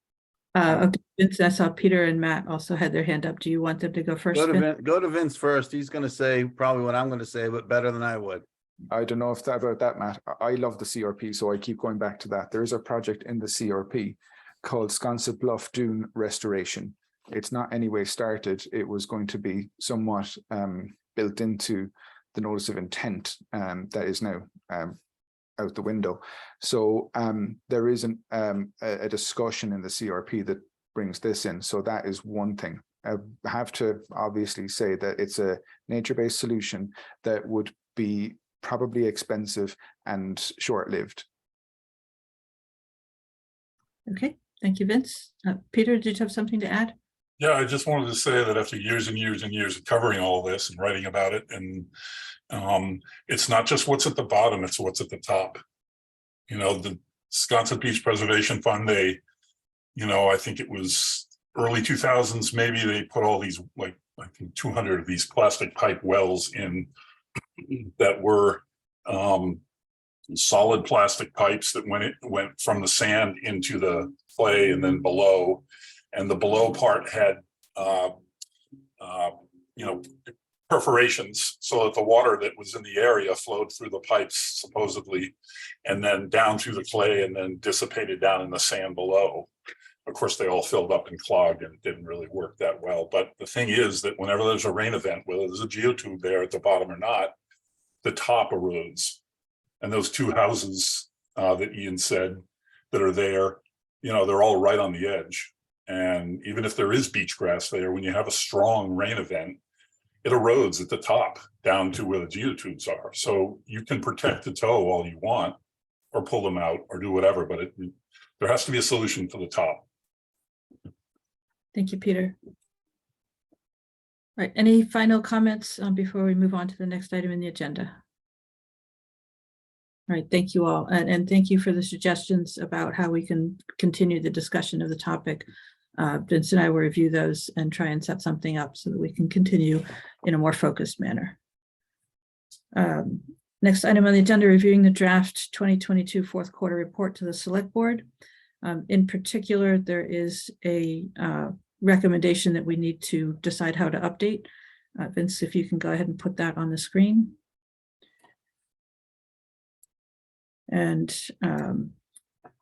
Okay, Vince, I saw Peter and Matt also had their hand up. Do you want them to go first? Go to Vince first. He's going to say probably what I'm going to say, but better than I would. I don't know if that about that, Matt. I love the CRP, so I keep going back to that. There is a project in the CRP called Sconset Bluff Dune Restoration. It's not anyway started. It was going to be somewhat built into the notice of intent that is now out the window. So there is a discussion in the CRP that brings this in. So that is one thing. I have to obviously say that it's a nature-based solution that would be probably expensive and short-lived. Okay, thank you, Vince. Peter, did you have something to add? Yeah, I just wanted to say that after years and years and years of covering all this and writing about it, and it's not just what's at the bottom, it's what's at the top. You know, the Wisconsin Beach Preservation Fund, they, you know, I think it was early 2000s, maybe they put all these, like, I think 200 of these plastic pipe wells in that were solid plastic pipes that went from the sand into the clay and then below. And the below part had, you know, perforations so that the water that was in the area flowed through the pipes supposedly, and then down through the clay and then dissipated down in the sand below. Of course, they all filled up and clogged and it didn't really work that well. But the thing is that whenever there's a rain event, whether there's a geotube there at the bottom or not, the top erodes. And those two houses that Ian said that are there, you know, they're all right on the edge. And even if there is beach grass there, when you have a strong rain event, it erodes at the top down to where the geotubes are. So you can protect the toe all you want or pull them out or do whatever, but there has to be a solution for the top. Thank you, Peter. All right, any final comments before we move on to the next item in the agenda? All right, thank you all. And thank you for the suggestions about how we can continue the discussion of the topic. Vince and I will review those and try and set something up so that we can continue in a more focused manner. Next item on the agenda, reviewing the draft 2022 fourth quarter report to the select board. In particular, there is a recommendation that we need to decide how to update. Vince, if you can go ahead and put that on the screen. And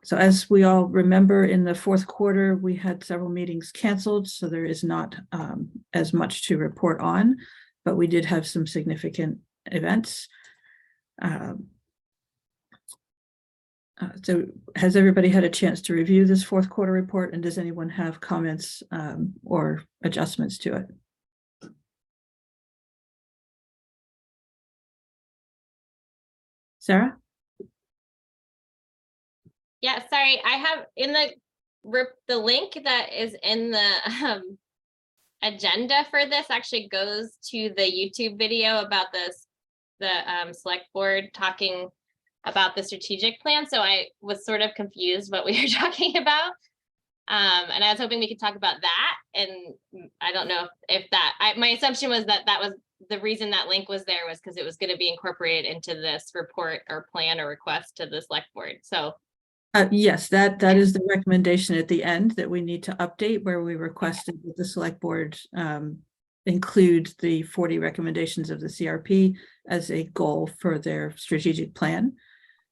so as we all remember, in the fourth quarter, we had several meetings canceled, so there is not as much to report on, but we did have some significant events. So has everybody had a chance to review this fourth quarter report, and does anyone have comments or adjustments to it? Sarah? Yeah, sorry, I have in the link that is in the agenda for this actually goes to the YouTube video about the select board talking about the strategic plan. So I was sort of confused what we were talking about. And I was hoping we could talk about that. And I don't know if my assumption was that was the reason that link was there was because it was going to be incorporated into this report or plan or request to the select board. So Yes, that is the recommendation at the end that we need to update, where we requested that the select board include the 40 recommendations of the CRP as a goal for their strategic plan.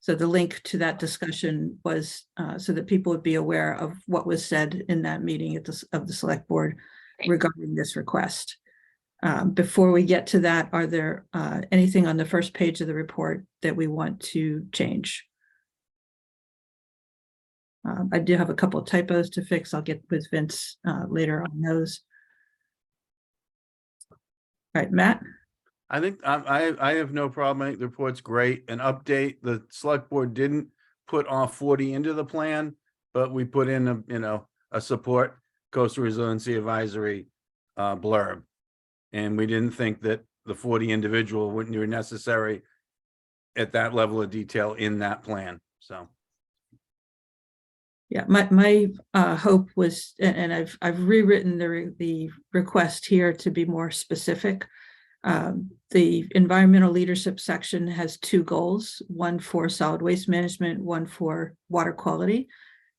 So the link to that discussion was so that people would be aware of what was said in that meeting of the select board regarding this request. Before we get to that, are there anything on the first page of the report that we want to change? I do have a couple of typos to fix. I'll get with Vince later on those. All right, Matt? I think I have no problem. I think the report's great. An update, the select board didn't put all 40 into the plan, but we put in a support coastal resiliency advisory blurb. And we didn't think that the 40 individual wouldn't be necessary at that level of detail in that plan. So. Yeah, my hope was, and I've rewritten the request here to be more specific. The environmental leadership section has two goals, one for solid waste management, one for water quality.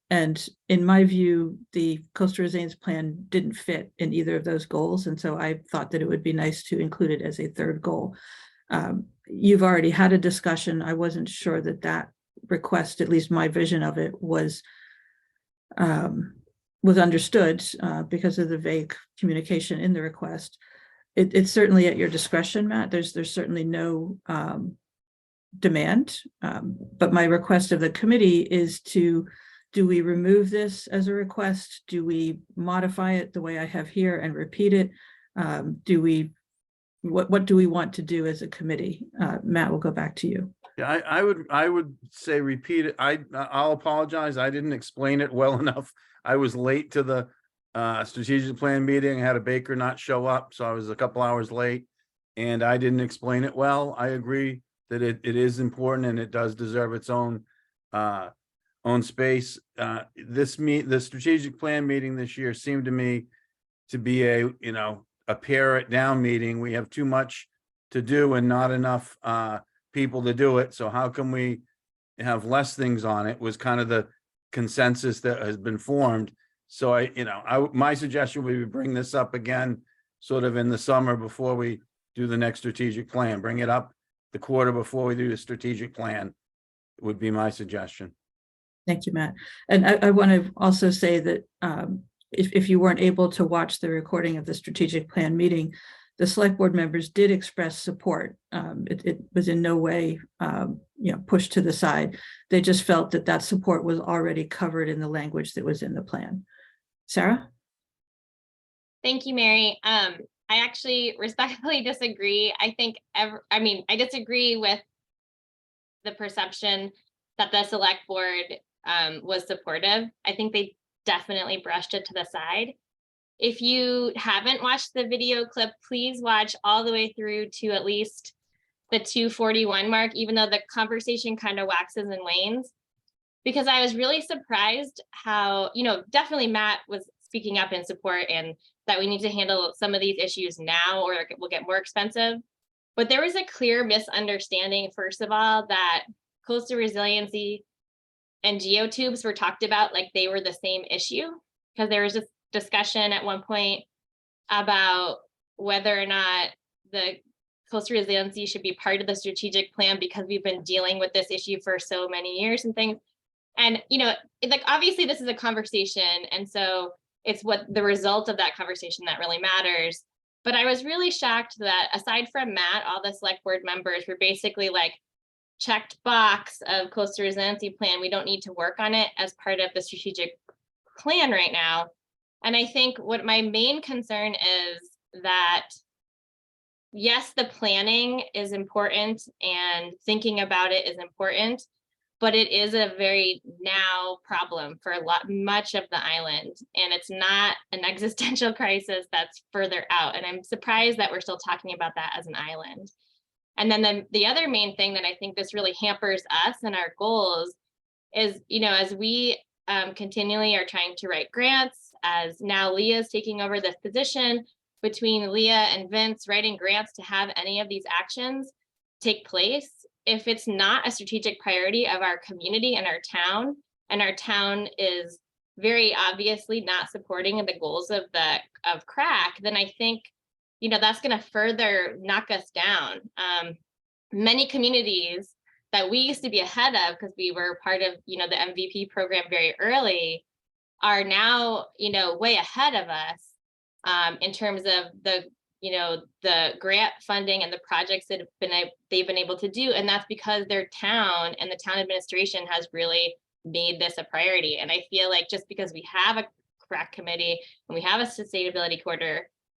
And in my view, the coastal resilience plan didn't fit in either of those goals. And so I thought that it would be nice to include it as a third goal. You've already had a discussion. I wasn't sure that request, at least my vision of it, was understood because of the vague communication in the request. It's certainly at your discretion, Matt. There's certainly no demand, but my request of the committee is do we remove this as a request? Do we modify it the way I have here and repeat it? What do we want to do as a committee? Matt, we'll go back to you. Yeah, I would say repeat it. I'll apologize. I didn't explain it well enough. I was late to the strategic plan meeting. I had a baker not show up, so I was a couple hours late. And I didn't explain it well. I agree that it is important and it does deserve its own space. The strategic plan meeting this year seemed to me to be a pare it down meeting. We have too much to do and not enough people to do it. So how can we have less things on it was kind of the consensus that has been formed. So my suggestion would be bring this up again sort of in the summer before we do the next strategic plan. Bring it up the quarter before we do the strategic plan would be my suggestion. Thank you, Matt. And I want to also say that if you weren't able to watch the recording of the strategic plan meeting, the select board members did express support. It was in no way pushed to the side. They just felt that that support was already covered in the language that was in the plan. Sarah? Thank you, Mary. I actually respectfully disagree. I disagree with the perception that the select board was supportive. I think they definitely brushed it to the side. If you haven't watched the video clip, please watch all the way through to at least the 2:41 mark, even though the conversation kind of waxes and wanes, because I was really surprised how, definitely Matt was speaking up in support and that we need to handle some of these issues now or it will get more expensive. But there was a clear misunderstanding, first of all, that coastal resiliency and geotubes were talked about like they were the same issue, because there was a discussion at one point about whether or not the coastal resiliency should be part of the strategic plan because we've been dealing with this issue for so many years and things. And, obviously this is a conversation. And so it's what the result of that conversation that really matters. But I was really shocked that aside from Matt, all the select board members were basically like, checked box of coastal resiliency plan. We don't need to work on it as part of the strategic plan right now. And I think what my main concern is that, yes, the planning is important and thinking about it is important, but it is a very now problem for much of the island. And it's not an existential crisis that's further out. And I'm surprised that we're still talking about that as an island. And then the other main thing that I think this really hampers us and our goals is, as we continually are trying to write grants, as now Leah's taking over this position, between Leah and Vince writing grants to have any of these actions take place, if it's not a strategic priority of our community and our town is very obviously not supporting the goals of CRAC, then I think that's going to further knock us down. Many communities that we used to be ahead of because we were part of, the MVP program very early are now, way ahead of us in terms of the grant funding and the projects that they've been able to do. And that's because their town and the town administration has really made this a priority. And I feel like just because we have a CRAC committee and we have a sustainability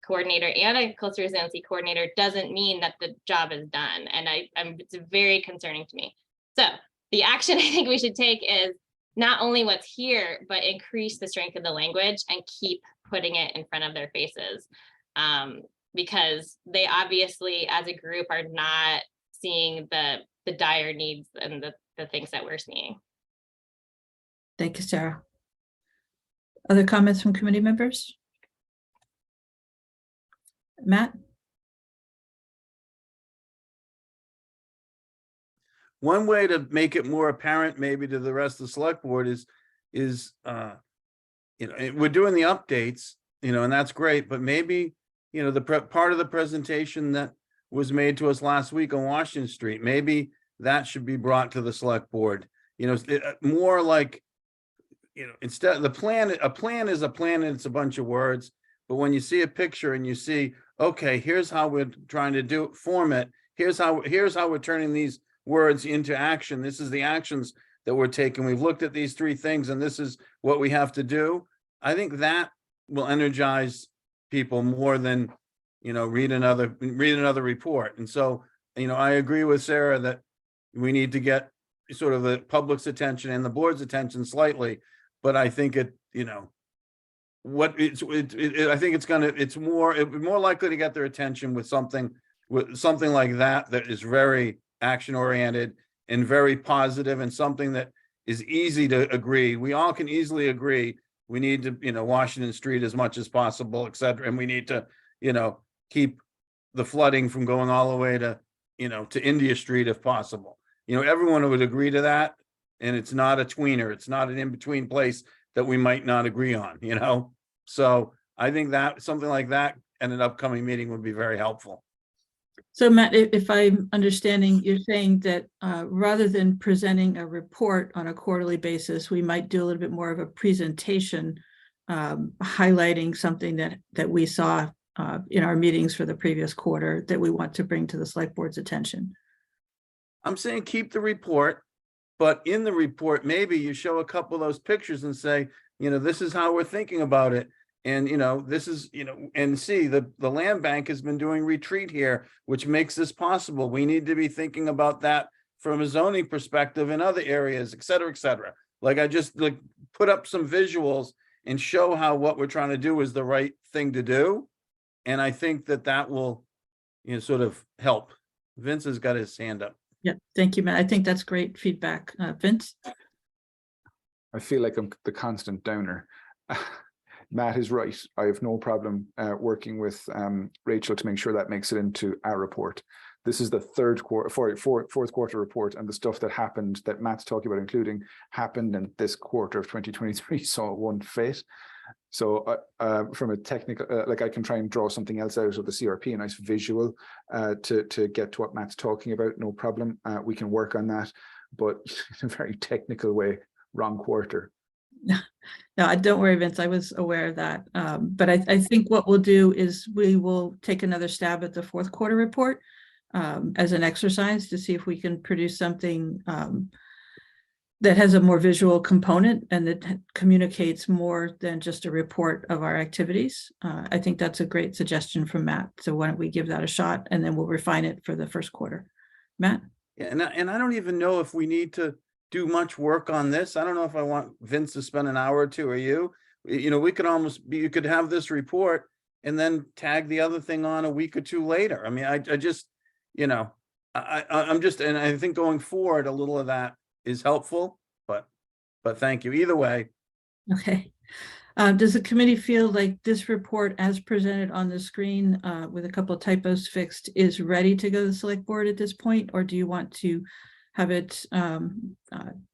coordinator and a coastal resiliency coordinator doesn't mean that the job is done. And it's very concerning to me. So the action I think we should take is not only what's here, but increase the strength of the language and keep putting it in front of their faces. Because they obviously as a group are not seeing the dire needs and the things that we're seeing. Thank you, Sarah. Other comments from committee members? Matt? One way to make it more apparent maybe to the rest of the select board is we're doing the updates, and that's great, but maybe, the part of the presentation that was made to us last week on Washington Street, maybe that should be brought to the select board, more like, instead a plan is a plan and it's a bunch of words, but when you see a picture and you see, okay, here's how we're trying to form it. Here's how we're turning these words into action. This is the actions that we're taking. We've looked at these three things and this is what we have to do. I think that will energize people more than, read another report. And so, I agree with Sarah that we need to get sort of the public's attention and the board's attention slightly, but I think what I think it's more likely to get their attention with something like that is very action oriented and very positive, and something that is easy to agree. We all can easily agree. We need to, Washington Street as much as possible, et cetera. And we need to, keep the flooding from going all the way to, to India Street if possible. Everyone would agree to that. And it's not a tweener. It's not an in-between place that we might not agree on, So I think that something like that at an upcoming meeting would be very helpful. So Matt, if I'm understanding, you're saying that rather than presenting a report on a quarterly basis, we might do a little bit more of a presentation highlighting something that we saw in our meetings for the previous quarter that we want to bring to the select board's attention. I'm saying keep the report, but in the report, maybe you show a couple of those pictures and say, this is how we're thinking about it. And, this is, and see, the land bank has been doing retreat here, which makes this possible. We need to be thinking about that from a zoning perspective in other areas, et cetera, et cetera. Like I just put up some visuals and show how what we're trying to do is the right thing to do. And I think that will, sort of help. Vince has got his hand up. Yeah, thank you, Matt. I think that's great feedback. Vince? I feel like I'm the constant downer. Matt is right. I have no problem working with Rachel to make sure that makes it into our report. This is the fourth quarter report, and the stuff that happened that Matt's talking about, including happened in this quarter of 2023, so it won't fit. So from a technical, I can try and draw something else out of the CRP, a nice visual to get to what Matt's talking about. No problem. We can work on that, but in a very technical way, wrong quarter. No, don't worry, Vince. I was aware of that. But I think what we'll do is we will take another stab at the fourth quarter report as an exercise to see if we can produce something that has a more visual component and that communicates more than just a report of our activities. I think that's a great suggestion from Matt. So why don't we give that a shot, and then we'll refine it for the first quarter. Matt? Yeah, and I don't even know if we need to do much work on this. I don't know if I want Vince to spend an hour or two, or you you could have this report and then tag the other thing on a week or two later. I mean, I just, I'm just, and I think going forward, a little of that is helpful, but thank you either way. Okay. Does the committee feel like this report as presented on the screen with a couple of typos fixed is ready to go to the select board at this point? Or do you want to have it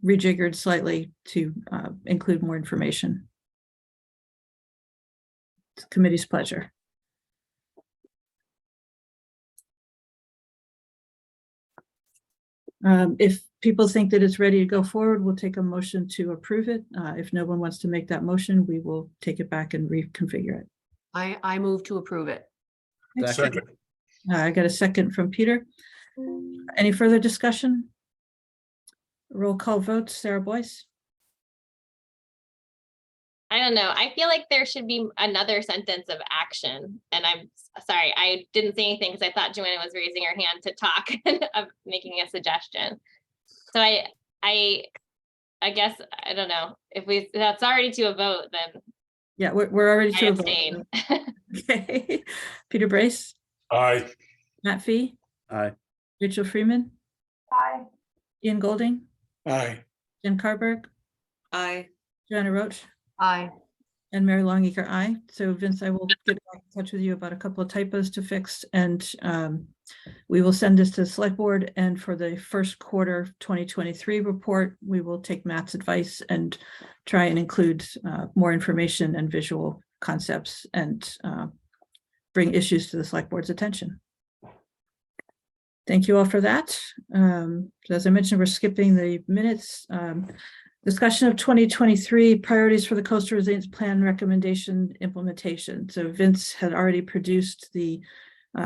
rejiggered slightly to include more information? It's the committee's pleasure. If people think that it's ready to go forward, we'll take a motion to approve it. If no one wants to make that motion, we will take it back and reconfigure it. I move to approve it. Second. I got a second from Peter. Any further discussion? Roll call vote, Sarah Boyce. I don't know. I feel like there should be another sentence of action. And I'm sorry, I didn't say anything because I thought Joanna was raising her hand to talk of making a suggestion. So I guess, I don't know, if that's already to a vote, then Yeah, we're already I to a vote. abstain. Okay. Peter Brace, Aye. Matt Fee, Aye. Rachel Freeman, Aye. Ian Golding, Aye. Jen Carberg, Aye. Joanna Roach, Aye. and Mary Longacre, aye. So Vince, I will get back in touch with you about a couple of typos to fix, and we will send this to the select board. And for the first quarter 2023 report, we will take Matt's advice and try and include more information and visual concepts and bring issues to the select board's attention. Thank you all for that. So as I mentioned, we're skipping the minutes. Discussion of 2023 priorities for the Coastal Resilience Plan recommendation implementation. So Vince had already produced the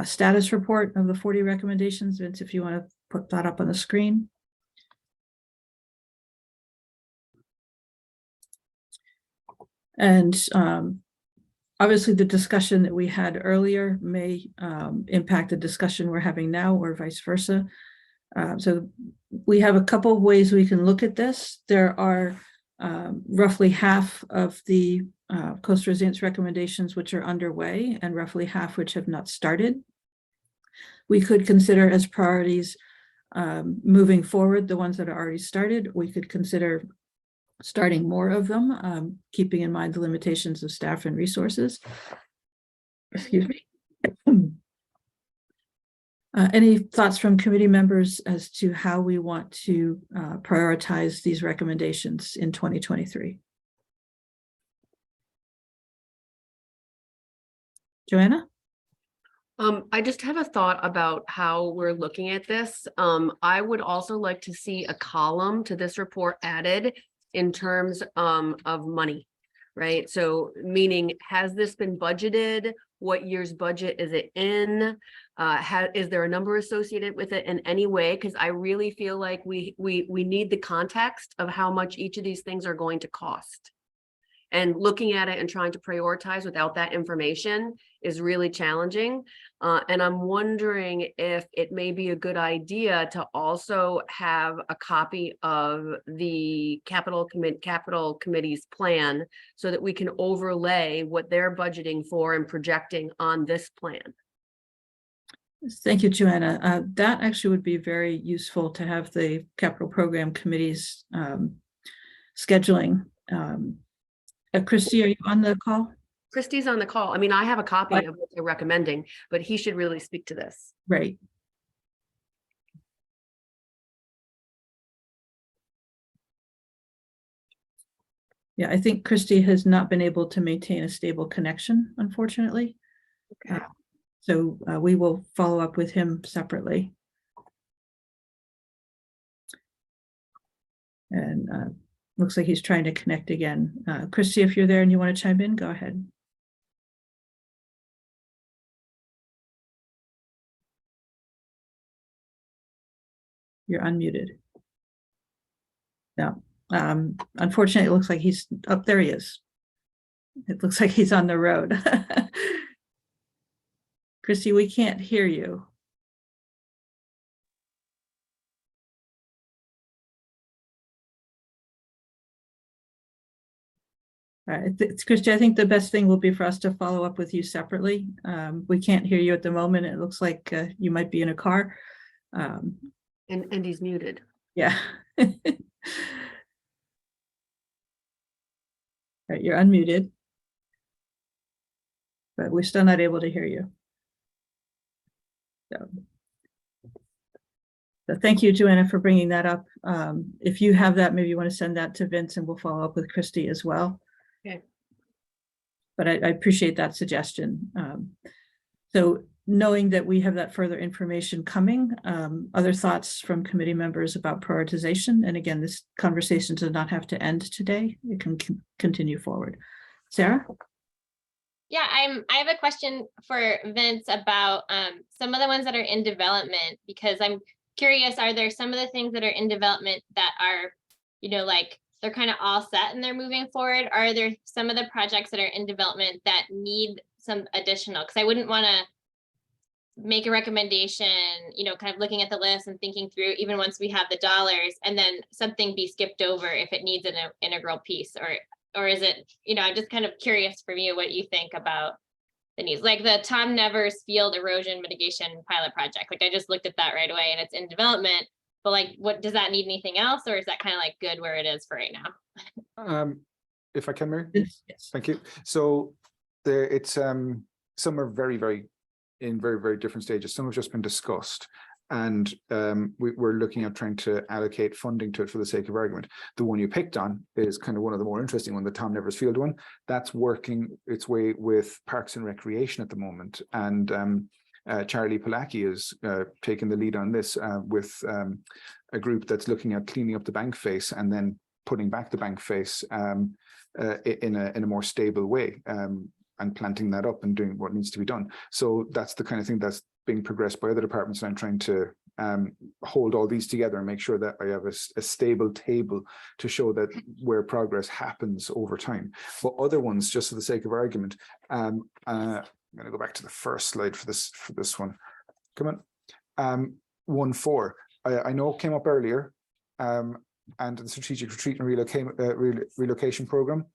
status report of the 40 recommendations. Vince, if you want to put that up on the screen. And obviously the discussion that we had earlier may impact the discussion we're having now, or vice versa. So we have a couple of ways we can look at this. There are roughly half of the coastal resilience recommendations which are underway and roughly half which have not started. We could consider as priorities moving forward the ones that are already started. We could consider starting more of them, keeping in mind the limitations of staff and resources. Excuse me. Any thoughts from committee members as to how we want to prioritize these recommendations in 2023? Joanna? I just have a thought about how we're looking at this. I would also like to see a column to this report added in terms of money, right? So meaning, has this been budgeted? What year's budget is it in? Is there a number associated with it in any way? Because I really feel like we need the context of how much each of these things are going to cost. And looking at it and trying to prioritize without that information is really challenging. And I'm wondering if it may be a good idea to also have a copy of the capital committee's plan so that we can overlay what they're budgeting for and projecting on this plan. Thank you, Joanna. That actually would be very useful to have the capital program committee's scheduling. Christy, are you on the call? Christie's on the call. I mean, I have a copy of what they're recommending, but he should really speak to this. Right. Yeah, I think Christy has not been able to maintain a stable connection, unfortunately. Okay. So we will follow up with him separately. And looks like he's trying to connect again. Christy, if you're there and you want to chime in, go ahead. You're unmuted. No, unfortunately, it looks like he's up there. He is. It looks like he's on the road. Christy, we can't hear you. All right, Christy, I think the best thing will be for us to follow up with you separately. We can't hear you at the moment. It looks like you might be in a car. And he's muted. Yeah. All right, you're unmuted. But we're still not able to hear you. So thank you, Joanna, for bringing that up. If you have that, maybe you want to send that to Vince and we'll follow up with Christy as well. Okay. But I appreciate that suggestion. So knowing that we have that further information coming, other thoughts from committee members about prioritization? And again, this conversation does not have to end today. It can continue forward. Sarah? Yeah, I have a question for Vince about some of the ones that are in development, because I'm curious, are there some of the things that are in development that are, you know, like they're kind of all set and they're moving forward? Are there some of the projects that are in development that need some additional? Because I wouldn't want to make a recommendation, you know, kind of looking at the list and thinking through, even once we have the dollars, and then something be skipped over if it needs an integral piece, or is it, you know, I'm just kind of curious from you what you think about the needs, like the Tom Nevers Field Erosion Mitigation Pilot Project. Like I just looked at that right away and it's in development, but like, what does that need anything else, or is that kind of like good where it is for right now? If I can, Mary? Yes. Thank you. So it's some are very, very different stages. Some have just been discussed, and we're looking at trying to allocate funding to it for the sake of argument. The one you picked on is kind of one of the more interesting one, the Tom Nevers Field one. That's working its way with Parks and Recreation at the moment, and Charlie Polacki is taking the lead on this with a group that's looking at cleaning up the bank face and then putting back the bank face in a more stable way, and planting that up and doing what needs to be done. So that's the kind of thing that's being progressed by other departments, and I'm trying to hold all these together and make sure that I have a stable table to show that where progress happens over time. But other ones, just for the sake of argument, I'm going to go back to the first slide for this one. Come on, 1.4. I know it came up earlier, and the Strategic Retreat and Relocation Program.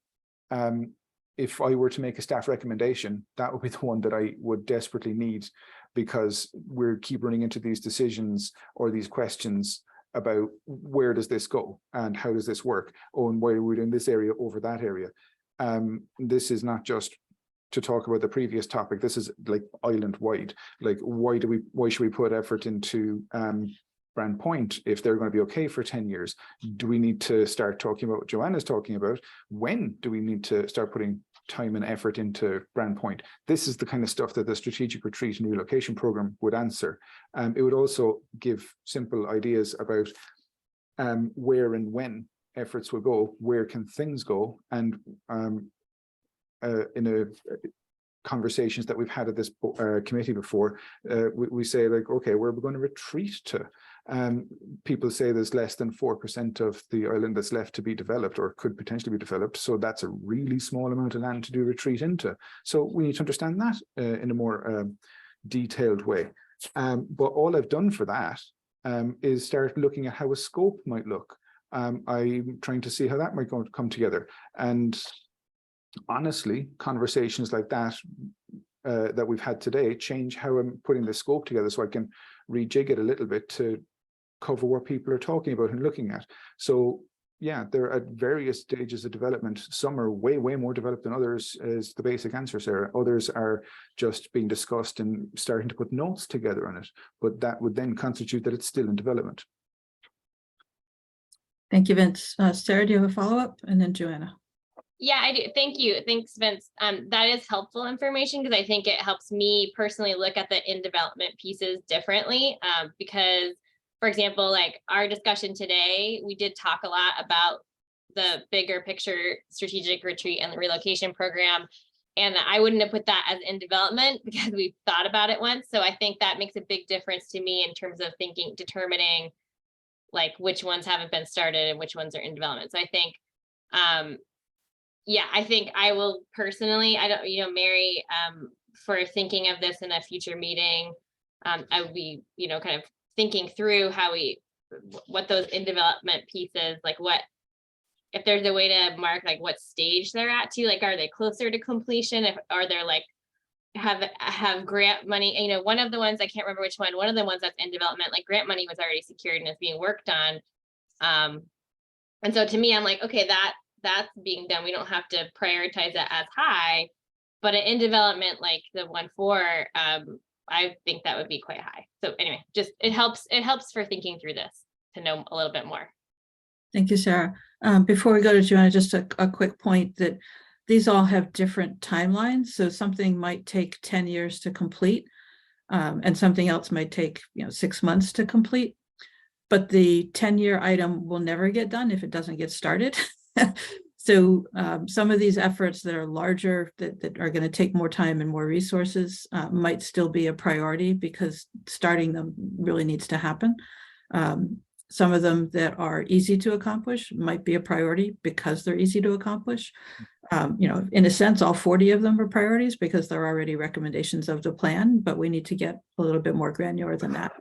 if I were to make a staff recommendation, that would be the one that I would desperately need, because we keep running into these decisions or these questions about where does this go and how does this work? Oh, and why are we doing this area over that area? This is not just to talk about the previous topic. This is like island wide. Like, why should we put effort into Brand Point if they're going to be okay for 10 years? Do we need to start talking about what Joanna's talking about? When do we need to start putting time and effort into Brand Point? This is the kind of stuff that the strategic retreat and relocation program would answer. It would also give simple ideas about where and when efforts will go, where can things go, and in a conversations that we've had at this committee before, we say like, okay, where are we going to retreat to? People say there's less than 4% of the island that's left to be developed or could potentially be developed. So that's a really small amount of land to do retreat into. So we need to understand that in a more detailed way. But all I've done for that is start looking at how a scope might look. I'm trying to see how that might come together. And honestly, conversations like that that we've had today change how I'm putting the scope together, so I can rejig it a little bit to cover what people are talking about and looking at. So yeah, they're at various stages of development. Some are way more developed than others, is the basic answer, Sarah. Others are just being discussed and starting to put notes together on it, but that would then constitute that it's still in development. Thank you, Vince. Sarah, do you have a follow-up? And then Joanna. Yeah, I do. Thank you. Thanks, Vince. That is helpful information, because I think it helps me personally look at the in development pieces differently. Because, for example, like our discussion today, we did talk a lot about the bigger picture strategic retreat and the relocation program. And I wouldn't have put that as in development because we've thought about it once. So I think that makes a big difference to me in terms of determining like which ones haven't been started and which ones are in development. So I think, yeah, I think I will personally, Mary, for thinking of this in a future meeting, I would be, kind of thinking through what those in development pieces, like if there's a way to mark like what stage they're at to, like, are they closer to completion? Are they like, have grant money, one of the ones, I can't remember which one of the ones that's in development, like grant money was already secured and is being worked on. And so to me, I'm like, okay, that's being done. We don't have to prioritize that as high, but in development, like the 1-4, I think that would be quite high. So anyway, just it helps for thinking through this to know a little bit more. Thank you, Sarah. Before we go to Joanna, just a quick point that these all have different timelines. So something might take 10 years to complete, and something else might take 6 months to complete. But the 10-year item will never get done if it doesn't get started. So some of these efforts that are larger, that are going to take more time and more resources, might still be a priority because starting them really needs to happen. Some of them that are easy to accomplish might be a priority because they're easy to accomplish. In a sense, all 40 of them are priorities because they're already recommendations of the plan, but we need to get a little bit more granular than that,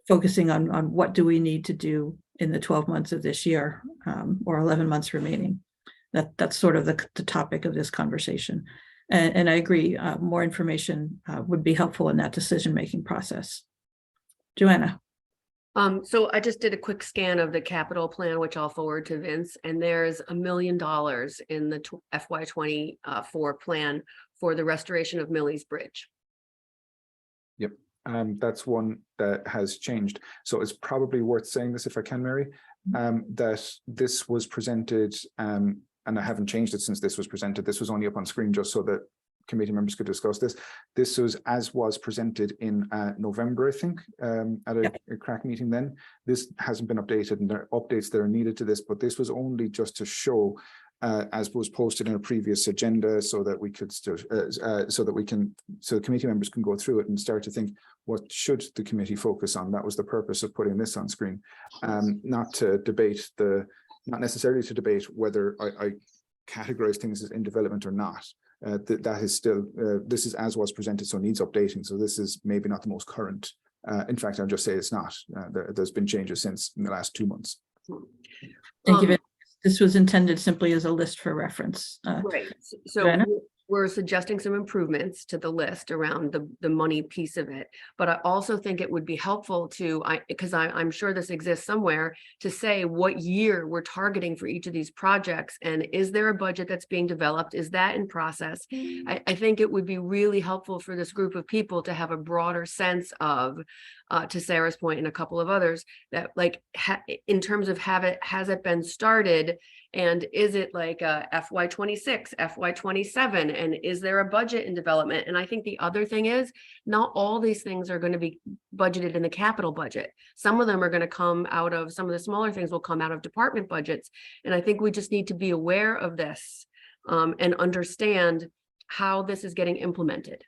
focusing on what do we need to do in the 12 months of this year, or 11 months remaining. That's sort of the topic of this conversation. And I agree, more information would be helpful in that decision-making process. Joanna. So I just did a quick scan of the capital plan, which I'll forward to Vince, and there's $1 million in the FY24 plan for the restoration of Millie's Bridge. Yep. That's one that has changed. So it's probably worth saying this, if I can, Mary, that this was presented, and I haven't changed it since this was presented. This was only up on screen just so that committee members could discuss this. This was as was presented in November, I think, at a CRAC meeting then. This hasn't been updated, and there are updates that are needed to this, but this was only just to show, as was posted in a previous agenda, so that we could still, so the committee members can go through it and start to think, what should the committee focus on? That was the purpose of putting this on screen, not necessarily to debate whether I categorize things as in development or not. That is still, this is as was presented, so needs updating. So this is maybe not the most current. In fact, I'll just say it's not. There's been changes since in the last 2 months. Thank you. This was intended simply as a list for reference. Right, so Joanna? we're suggesting some improvements to the list around the money piece of it. But I also think it would be helpful to, because I'm sure this exists somewhere, to say what year we're targeting for each of these projects. And is there a budget that's being developed? Is that in process? I think it would be really helpful for this group of people to have a broader sense of, to Sarah's point and a couple of others, that like in terms of has it been started? And is it like a FY26, FY27, and is there a budget in development? And I think the other thing is, not all these things are going to be budgeted in the capital budget. Some of them are going to come out of, some of the smaller things will come out of department budgets. And I think we just need to be aware of this and understand how this is getting implemented.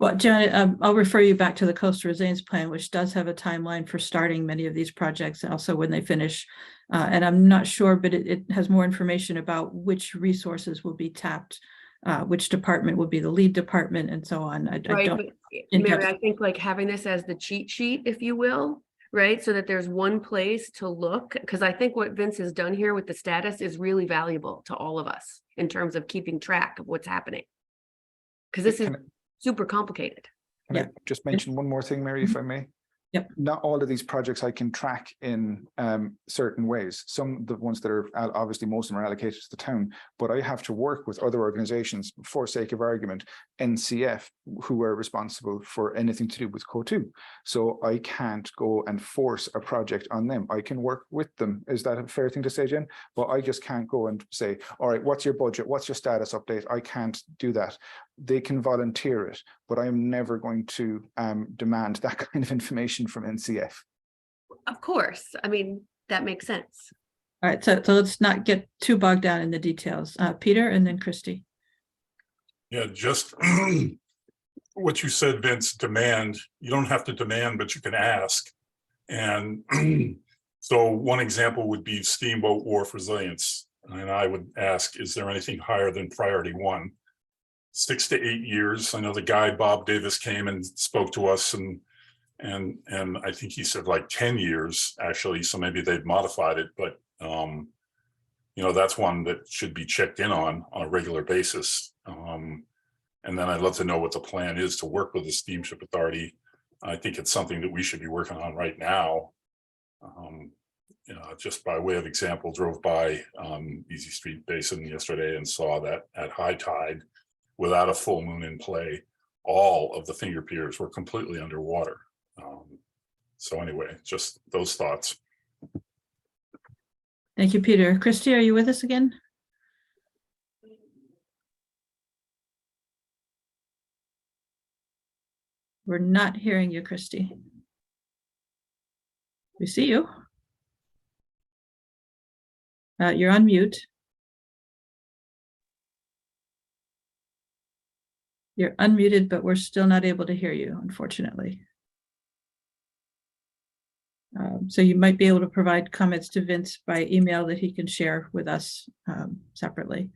Well, Janet, I'll refer you back to the Coastal Resilience Plan, which does have a timeline for starting many of these projects and also when they finish. And I'm not sure, but it has more information about which resources will be tapped, which department will be the lead department and so on. I Right, don't. but in Mary, depth. I think like having this as the cheat sheet, if you will, right? So that there's one place to look, because I think what Vince has done here with the status is really valuable to all of us in terms of keeping track of what's happening. Because this is super complicated. Can I just mention one more thing, Mary, if I may? Yep. Not all of these projects I can track in certain ways. Some of the ones that are obviously most of them are allocated to the town, but I have to work with other organizations, for sake of argument, NCF, who are responsible for anything to do with CO2. So I can't go and force a project on them. I can work with them. Is that a fair thing to say, Jen? But I just can't go and say, all right, what's your budget? What's your status update? I can't do that. They can volunteer it, but I am never going to demand that kind of information from NCF. Of course, I mean, that makes sense. All right, so let's not get too bogged down in the details. Peter and then Christy. Yeah, just what you said, Vince, demand. You don't have to demand, but you can ask. And so one example would be Steamboat Wharf Resilience. And I would ask, is there anything higher than priority 1? 6 to 8 years. I know the guy, Bob Davis, came and spoke to us and I think he said like 10 years actually. So maybe they've modified it, but you know, that's one that should be checked in on a regular basis. And then I'd love to know what the plan is to work with the Steamship Authority. I think it's something that we should be working on right now. You know, just by way of example, drove by Easy Street Basin yesterday and saw that at high tide, without a full moon in play, all of the finger piers were completely underwater. So anyway, just those thoughts. Thank you, Peter. Christy, are you with us again? We're not hearing you, Christy. We see you. You're on mute. You're unmuted, but we're still not able to hear you, unfortunately. So you might be able to provide comments to Vince by email that he can share with us separately.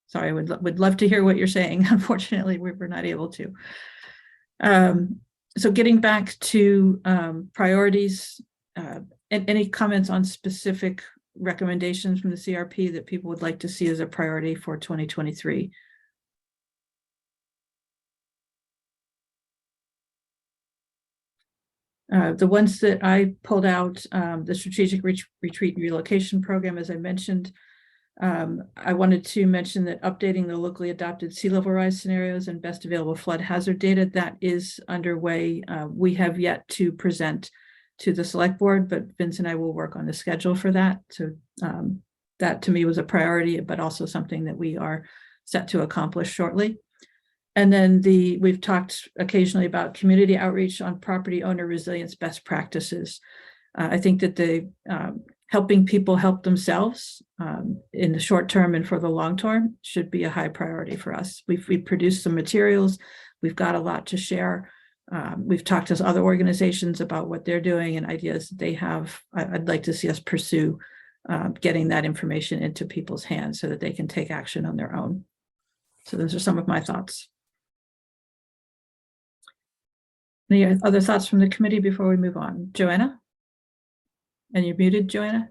Sorry, I would love to hear what you're saying. Unfortunately, we're not able to. So getting back to priorities, and any comments on specific recommendations from the CRP that people would like to see as a priority for 2023. The ones that I pulled out, the Strategic Retreat and Relocation Program, as I mentioned, I wanted to mention that updating the locally adopted sea level rise scenarios and best available flood hazard data, that is underway. We have yet to present to the select board, but Vince and I will work on the schedule for that. So that to me was a priority, but also something that we are set to accomplish shortly. And then we've talked occasionally about community outreach on property owner resilience best practices. I think that the helping people help themselves in the short term and for the long term should be a high priority for us. We've produced some materials. We've got a lot to share. We've talked to other organizations about what they're doing and ideas that they have. I'd like to see us pursue getting that information into people's hands so that they can take action on their own. So those are some of my thoughts. Any other thoughts from the committee before we move on? Joanna? And you're muted, Joanna?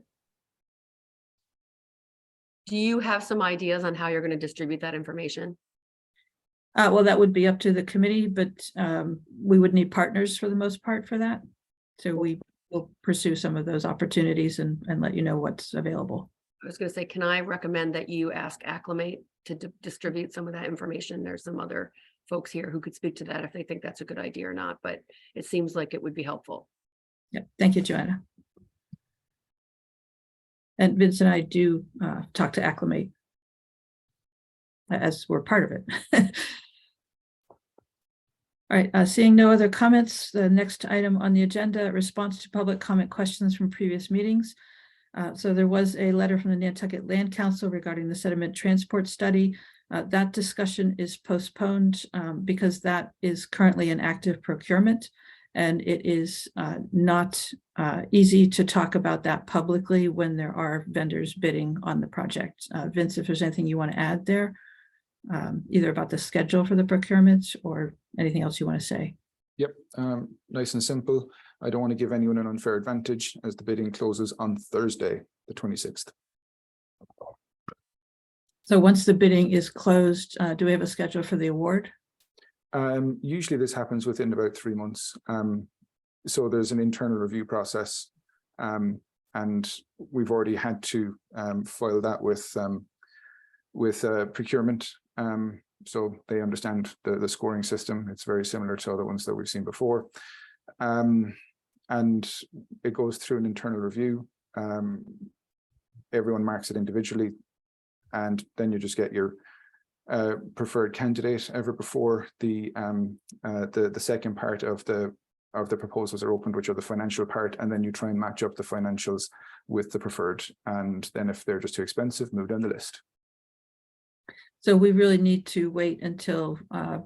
Do you have some ideas on how you're going to distribute that information? Well, that would be up to the committee, but we would need partners for the most part for that. So we will pursue some of those opportunities and let you know what's available. I was going to say, can I recommend that you ask Acclimate to distribute some of that information? There's some other folks here who could speak to that if they think that's a good idea or not, but it seems like it would be helpful. Yeah, thank you, Joanna. And Vince and I do talk to Acclimate as we're part of it. All right, seeing no other comments, the next item on the agenda, response to public comment questions from previous meetings. So there was a letter from the Nantucket Land Council regarding the sediment transport study. That discussion is postponed because that is currently an active procurement, and it is not easy to talk about that publicly when there are vendors bidding on the project. Vince, if there's anything you want to add there, either about the schedule for the procurement or anything else you want to say. Yep, nice and simple. I don't want to give anyone an unfair advantage as the bidding closes on Thursday, the 26th. So once the bidding is closed, do we have a schedule for the award? Usually this happens within about 3 months. So there's an internal review process, and we've already had to file that with procurement. So they understand the scoring system. It's very similar to other ones that we've seen before. And it goes through an internal review. Everyone marks it individually, and then you just get your preferred candidate ever before the second part of the proposals are opened, which are the financial part, and then you try and match up the financials with the preferred, and then if they're just too expensive, move down the list. So we really need to wait until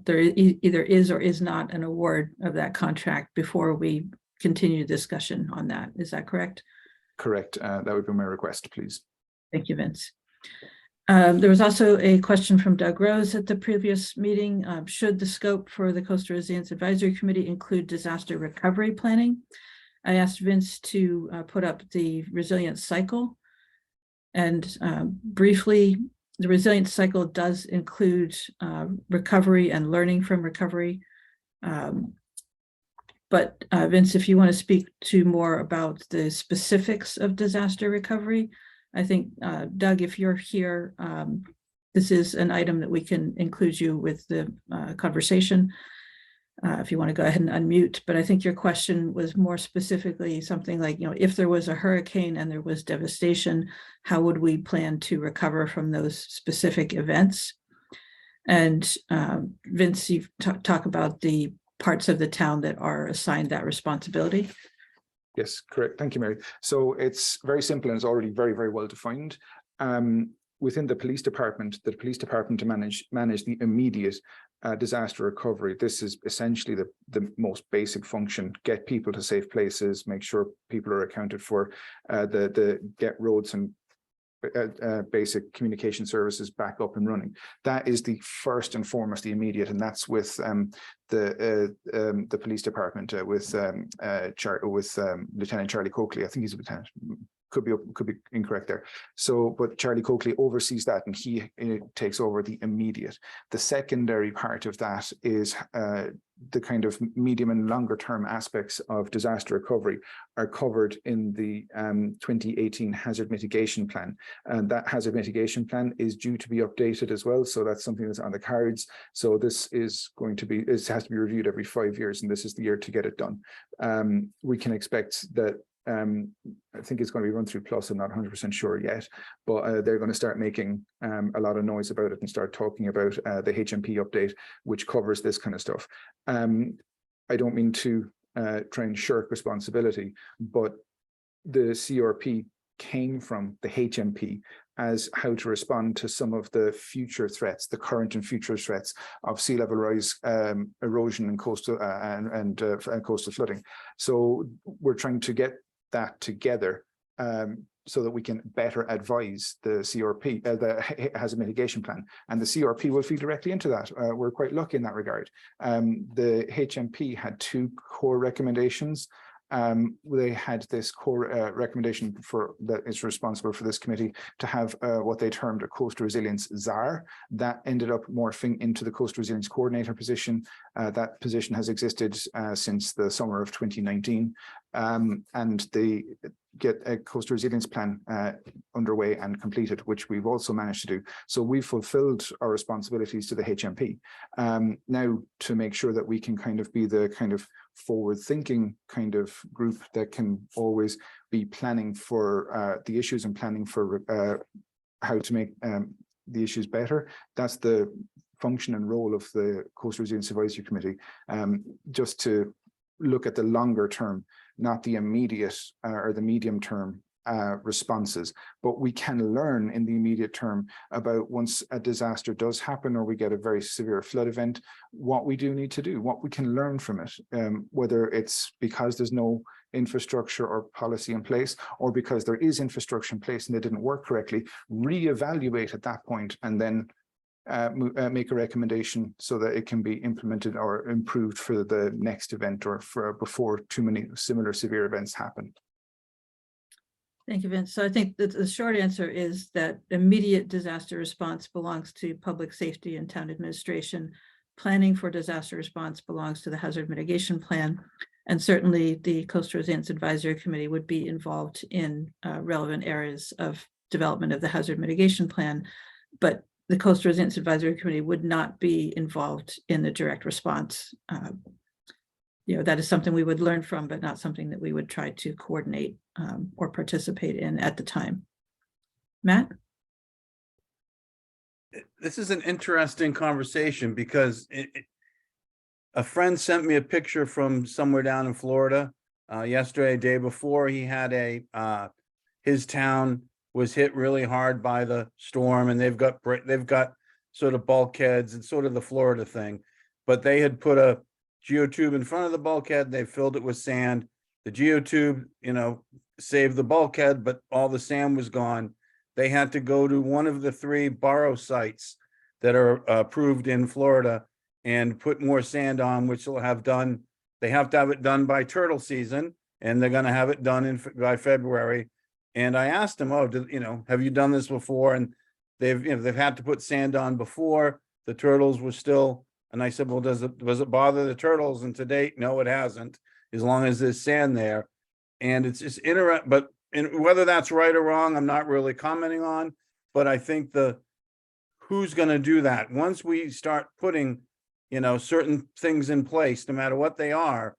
there either is or is not an award of that contract before we continue discussion on that. Is that correct? Correct. That would be my request, please. Thank you, Vince. There was also a question from Doug Rose at the previous meeting. Should the scope for the Coastal Resilience Advisory Committee include disaster recovery planning? I asked Vince to put up the resilience cycle. And briefly, the resilience cycle does include recovery and learning from recovery. But Vince, if you want to speak to more about the specifics of disaster recovery, I think, Doug, if you're here, this is an item that we can include you with the conversation. If you want to go ahead and unmute, but I think your question was more specifically something like, if there was a hurricane and there was devastation, how would we plan to recover from those specific events? And Vince, you talk about the parts of the town that are assigned that responsibility. Yes, correct. Thank you, Mary. So it's very simple and it's already very, very well defined. Within the police department to manage the immediate disaster recovery. This is essentially the most basic function: get people to safe places, make sure people are accounted for, the get roads and basic communication services back up and running. That is the first and foremost, the immediate, and that's with the police department with Lieutenant Charlie Coakley. I think he's a lieutenant. Could be incorrect there. So, but Charlie Coakley oversees that, and he takes over the immediate. The secondary part of that is the kind of medium and longer term aspects of disaster recovery are covered in the 2018 hazard mitigation plan, and that hazard mitigation plan is due to be updated as well. So that's something that's on the cards. So this is going to be, it has to be reviewed every 5 years, and this is the year to get it done. We can expect that. I think it's going to be run through Plus. I'm not 100% sure yet, but they're going to start making a lot of noise about it and start talking about the HMP update, which covers this kind of stuff. I don't mean to try and shirk responsibility, but the CRP came from the HMP as how to respond to some of the future threats, the current and future threats of sea level rise, erosion, and coastal and coastal flooding. So we're trying to get that together so that we can better advise the CRP, the hazard mitigation plan, and the CRP will feed directly into that. We're quite lucky in that regard. The HMP had 2 core recommendations. they had this core recommendation for that is responsible for this committee to have what they termed a coastal resilience czar. That ended up morphing into the coastal resilience coordinator position. That position has existed since the summer of 2019, and they get a coastal resilience plan underway and completed, which we've also managed to do. So we fulfilled our responsibilities to the HMP. Now, to make sure that we can kind of be the kind of forward-thinking kind of group that can always be planning for the issues and planning for how to make the issues better. That's the function and role of the Coastal Resilience Advisory Committee, just to look at the longer term, not the immediate or the medium term responses, but we can learn in the immediate term about once a disaster does happen or we get a very severe flood event, what we do need to do, what we can learn from it, whether it's because there's no infrastructure or policy in place, or because there is infrastructure in place and it didn't work correctly, reevaluate at that point and then make a recommendation so that it can be implemented or improved for the next event or for before too many similar severe events happen. Thank you, Vince. So I think that the short answer is that immediate disaster response belongs to public safety and town administration. Planning for disaster response belongs to the hazard mitigation plan. And certainly the Coastal Resilience Advisory Committee would be involved in relevant areas of development of the hazard mitigation plan. But the Coastal Resilience Advisory Committee would not be involved in the direct response. That is something we would learn from, but not something that we would try to coordinate or participate in at the time. Matt? This is an interesting conversation because a friend sent me a picture from somewhere down in Florida yesterday, day before. He had his town was hit really hard by the storm, and they've got sort of bulkheads and sort of the Florida thing, but they had put a geotube in front of the bulkhead. They filled it with sand. The geotube, saved the bulkhead, but all the sand was gone. They had to go to one of the 3 borrow sites that are approved in Florida and put more sand on, which will have done. They have to have it done by turtle season, and they're going to have it done by February. And I asked him, have you done this before? And they've had to put sand on before. The turtles were still, and I said, well, does it bother the turtles? And to date, no, it hasn't, as long as there's sand there. And it's just interesting, but whether that's right or wrong, I'm not really commenting on, but I think who's going to do that once we start putting, certain things in place, no matter what they are.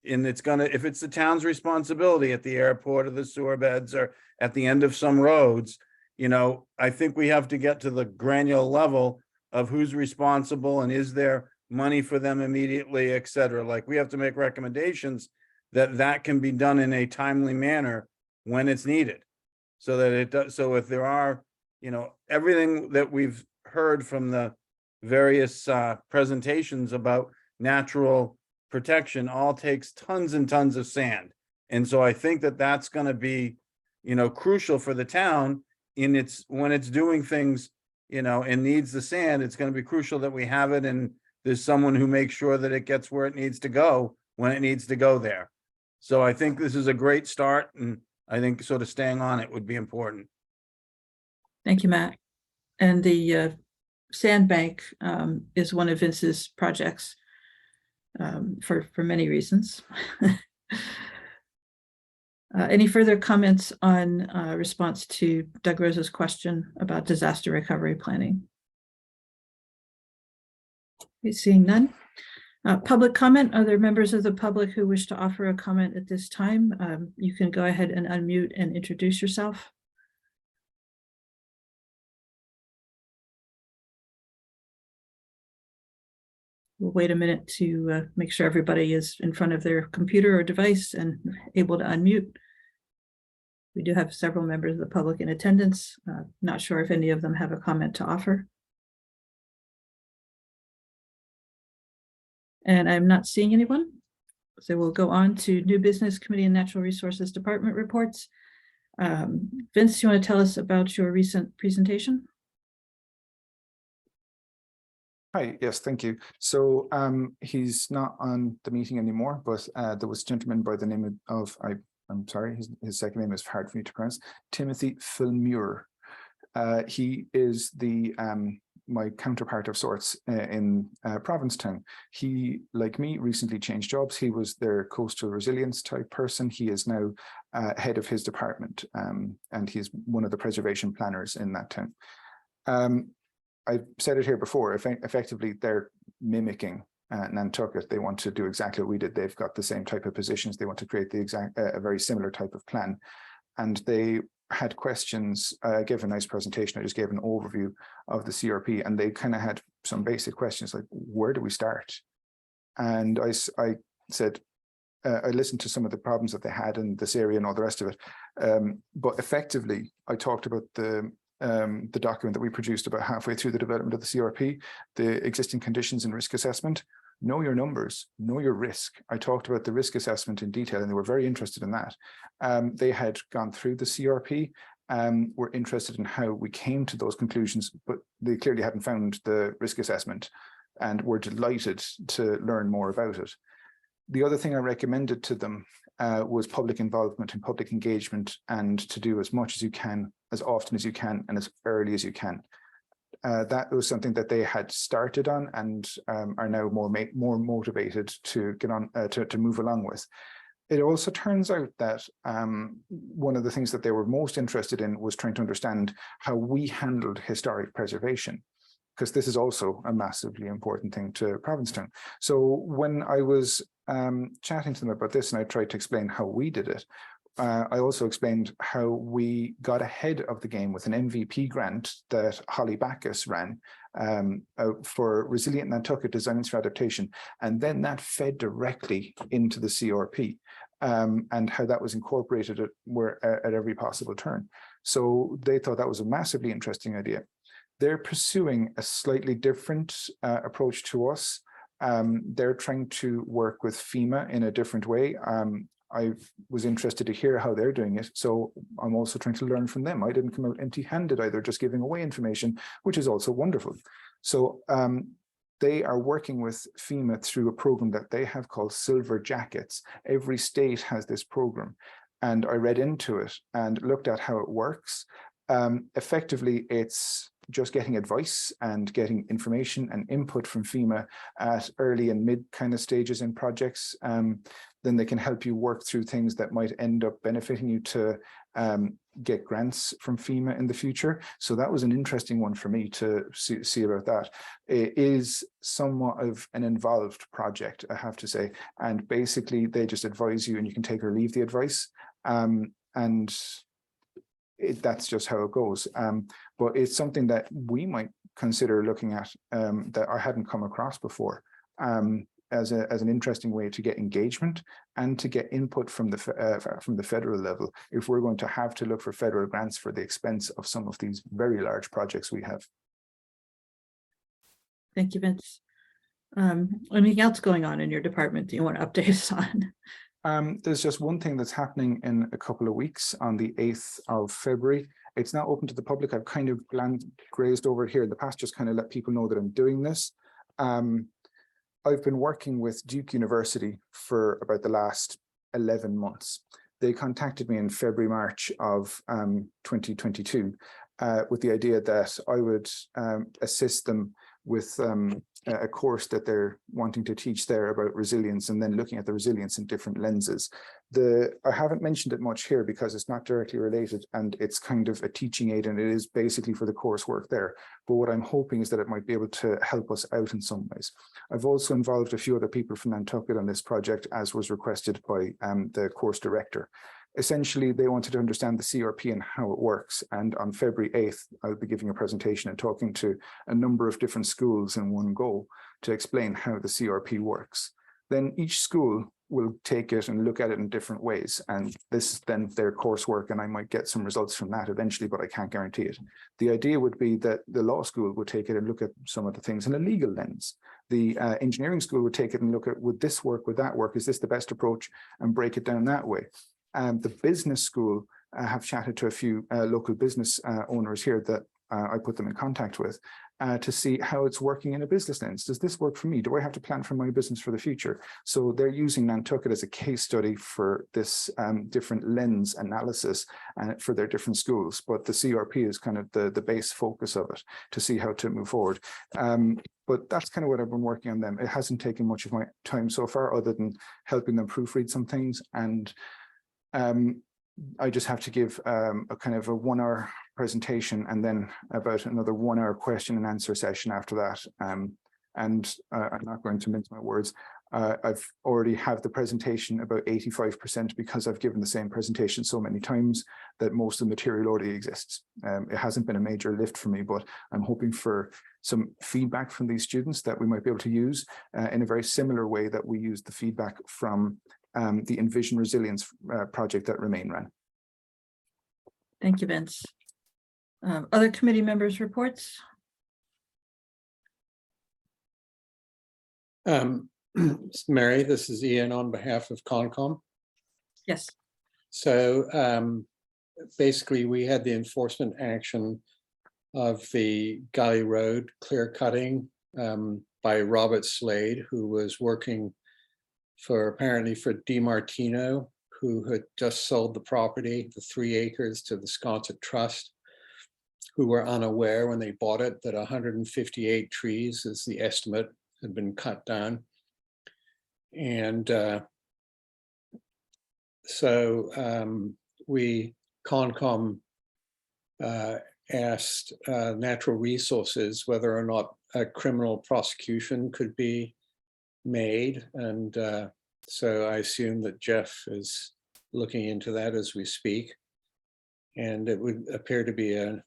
And if it's the town's responsibility at the airport or the sewer beds or at the end of some roads, I think we have to get to the granular level of who's responsible and is there money for them immediately, et cetera. Like, we have to make recommendations that can be done in a timely manner when it's needed, so that it does. So if there are, everything that we've heard from the various presentations about natural protection all takes tons and tons of sand. And so I think that's going to be, crucial for the town when it's doing things, and needs the sand. It's going to be crucial that we have it, and there's someone who makes sure that it gets where it needs to go when it needs to go there. So I think this is a great start, and I think sort of staying on it would be important. Thank you, Matt. And the sandbank is one of Vince's projects for many reasons. Any further comments on response to Doug Rosa's question about disaster recovery planning? Seeing none. Public comment. Are there members of the public who wish to offer a comment at this time? You can go ahead and unmute and introduce yourself. We'll wait a minute to make sure everybody is in front of their computer or device and able to unmute. We do have several members of the public in attendance. Not sure if any of them have a comment to offer. And I'm not seeing anyone. So we'll go on to new business committee and natural resources department reports. Vince, you want to tell us about your recent presentation? Hi, yes, thank you. So he's not on the meeting anymore, but there was a gentleman by the name of I'm sorry, his second name is hard for me to pronounce, Timothy Filmuir. He is the my counterpart of sorts in Provincetown. He, like me, recently changed jobs. He was their coastal resilience type person. He is now head of his department, and he's one of the preservation planners in that town. I've said it here before, effectively they're mimicking Nantucket. They want to do exactly what we did. They've got the same type of positions. They want to create the exact, a very similar type of plan. And they had questions. I gave a nice presentation. I just gave an overview of the CRP, and they kind of had some basic questions like, where do we start? And I said, I listened to some of the problems that they had in this area and all the rest of it. But effectively, I talked about the document that we produced about halfway through the development of the CRP, the existing conditions and risk assessment. Know your numbers, know your risk. I talked about the risk assessment in detail, and they were very interested in that. They had gone through the CRP, were interested in how we came to those conclusions, but they clearly hadn't found the risk assessment and were delighted to learn more about it. The other thing I recommended to them was public involvement and public engagement, and to do as much as you can, as often as you can, and as early as you can. That was something that they had started on and are now more motivated to get on to move along with. It also turns out that one of the things that they were most interested in was trying to understand how we handled historic preservation, because this is also a massively important thing to Provincetown. So when I was chatting to them about this, and I tried to explain how we did it, I also explained how we got ahead of the game with an MVP grant that Holly Backus ran for Resilient Nantucket Designs for Adaptation. And then that fed directly into the CRP, and how that was incorporated at every possible turn. So they thought that was a massively interesting idea. They're pursuing a slightly different approach to us. They're trying to work with FEMA in a different way. I was interested to hear how they're doing it, so I'm also trying to learn from them. I didn't come out empty-handed either, just giving away information, which is also wonderful. So they are working with FEMA through a program that they have called Silver Jackets. Every state has this program, and I read into it and looked at how it works. Effectively, it's just getting advice and getting information and input from FEMA at early and mid kind of stages in projects. Then they can help you work through things that might end up benefiting you to get grants from FEMA in the future. So that was an interesting one for me to see about that. It is somewhat of an involved project, I have to say. And basically, they just advise you and you can take or leave the advice. That's just how it goes. But it's something that we might consider looking at that I hadn't come across before. As an interesting way to get engagement and to get input from the federal level if we're going to have to look for federal grants for the expense of some of these very large projects we have. Thank you, Vince. Anything else going on in your department that you want to update us on? There's just one thing that's happening in a couple of weeks on the 8th of February. It's not open to the public. I've kind of grazed over it here in the past, just kind of let people know that I'm doing this. I've been working with Duke University for about the last 11 months. They contacted me in February, March of 2022 with the idea that I would assist them with a course that they're wanting to teach there about resilience, and then looking at the resilience in different lenses. I haven't mentioned it much here because it's not directly related, and it's kind of a teaching aid, and it is basically for the coursework there. But what I'm hoping is that it might be able to help us out in some ways. I've also involved a few other people from Nantucket on this project, as was requested by the course director. Essentially, they wanted to understand the CRP and how it works. And on February 8th, I'll be giving a presentation and talking to a number of different schools in one go to explain how the CRP works. Then each school will take it and look at it in different ways. And this is then their coursework, and I might get some results from that eventually, but I can't guarantee it. The idea would be that the law school would take it and look at some of the things in a legal lens. The engineering school would take it and look at, would this work, would that work? Is this the best approach? And break it down that way. The business school have chatted to a few local business owners here that I put them in contact with, to see how it's working in a business lens. Does this work for me? Do I have to plan for my business for the future? So they're using Nantucket as a case study for this different lens analysis for their different schools. But the CRP is kind of the base focus of it to see how to move forward. But that's kind of what I've been working on them. It hasn't taken much of my time so far other than helping them proofread some things. And I just have to give a kind of a 1 hour presentation and then about another 1 hour question and answer session after that. And I'm not going to mince my words. I've already have the presentation about 85% because I've given the same presentation so many times that most of the material already exists. It hasn't been a major lift for me, but I'm hoping for some feedback from these students that we might be able to use in a very similar way that we used the feedback from the Envision Resilience project that Remain ran. Thank you, Vince. Other committee members' reports? Mary, this is Ian on behalf of Concom. Yes. So basically, we had the enforcement action of the Gully Road clear cutting by Robert Slade, who was working apparently for DiMartino, who had just sold the property, the 3 acres, to the Sconset Trust, who were unaware when they bought it that 158 trees is the estimate had been cut down. And so Concom asked Natural Resources whether or not a criminal prosecution could be made. And so I assume that Jeff is looking into that as we speak. And it would appear to be an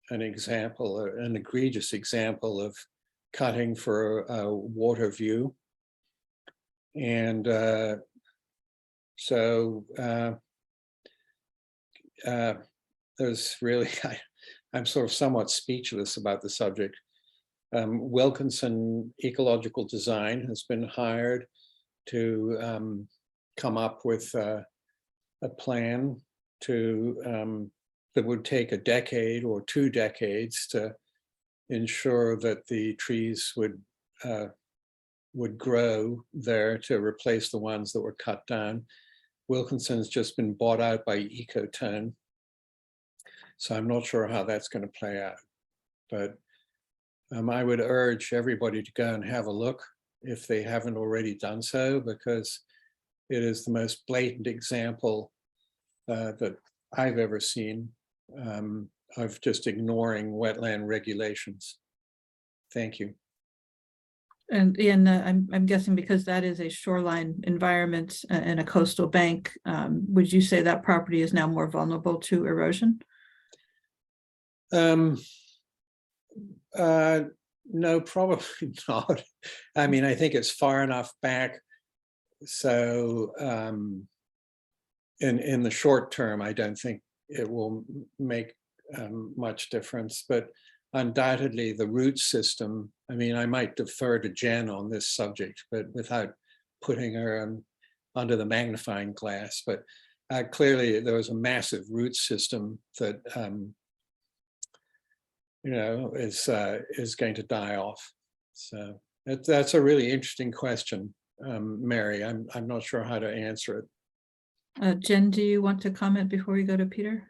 example, an egregious example of cutting for a water view. And so there's really, I'm sort of somewhat speechless about the subject. Wilkinson Ecological Design has been hired to come up with a plan that would take a decade or 2 decades to ensure that the trees would grow there to replace the ones that were cut down. Wilkinson's just been bought out by Ecotone, so I'm not sure how that's going to play out. But I would urge everybody to go and have a look if they haven't already done so, because it is the most blatant example that I've ever seen of just ignoring wetland regulations. Thank you. And Ian, I'm guessing because that is a shoreline environment and a coastal bank, would you say that property is now more vulnerable to erosion? No, probably not. I mean, I think it's far enough back. So in the short term, I don't think it will make much difference, but undoubtedly the root system, I mean, I might defer to Jen on this subject, but without putting her under the magnifying glass, but clearly there was a massive root system that is going to die off. So that's a really interesting question, Mary. I'm not sure how to answer it. Jen, do you want to comment before we go to Peter?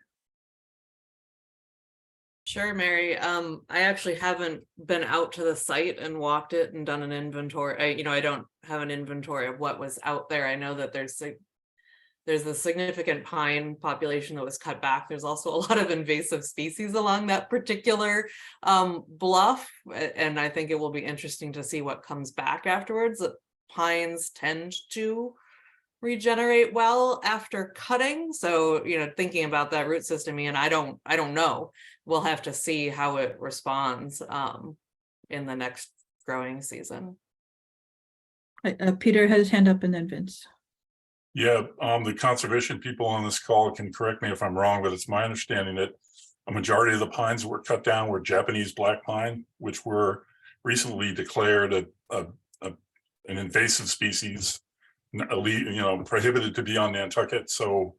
Sure, Mary. I actually haven't been out to the site and walked it and done an inventory. I don't have an inventory of what was out there. I know that there's a significant pine population that was cut back. There's also a lot of invasive species along that particular bluff. And I think it will be interesting to see what comes back afterwards. That pines tend to regenerate well after cutting. So, thinking about that root system, and I don't know. We'll have to see how it responds in the next growing season. Peter has his hand up and then Vince. Yeah, the conservation people on this call can correct me if I'm wrong, but it's my understanding that a majority of the pines that were cut down were Japanese black pine, which were recently declared an invasive species, prohibited to be on Nantucket. So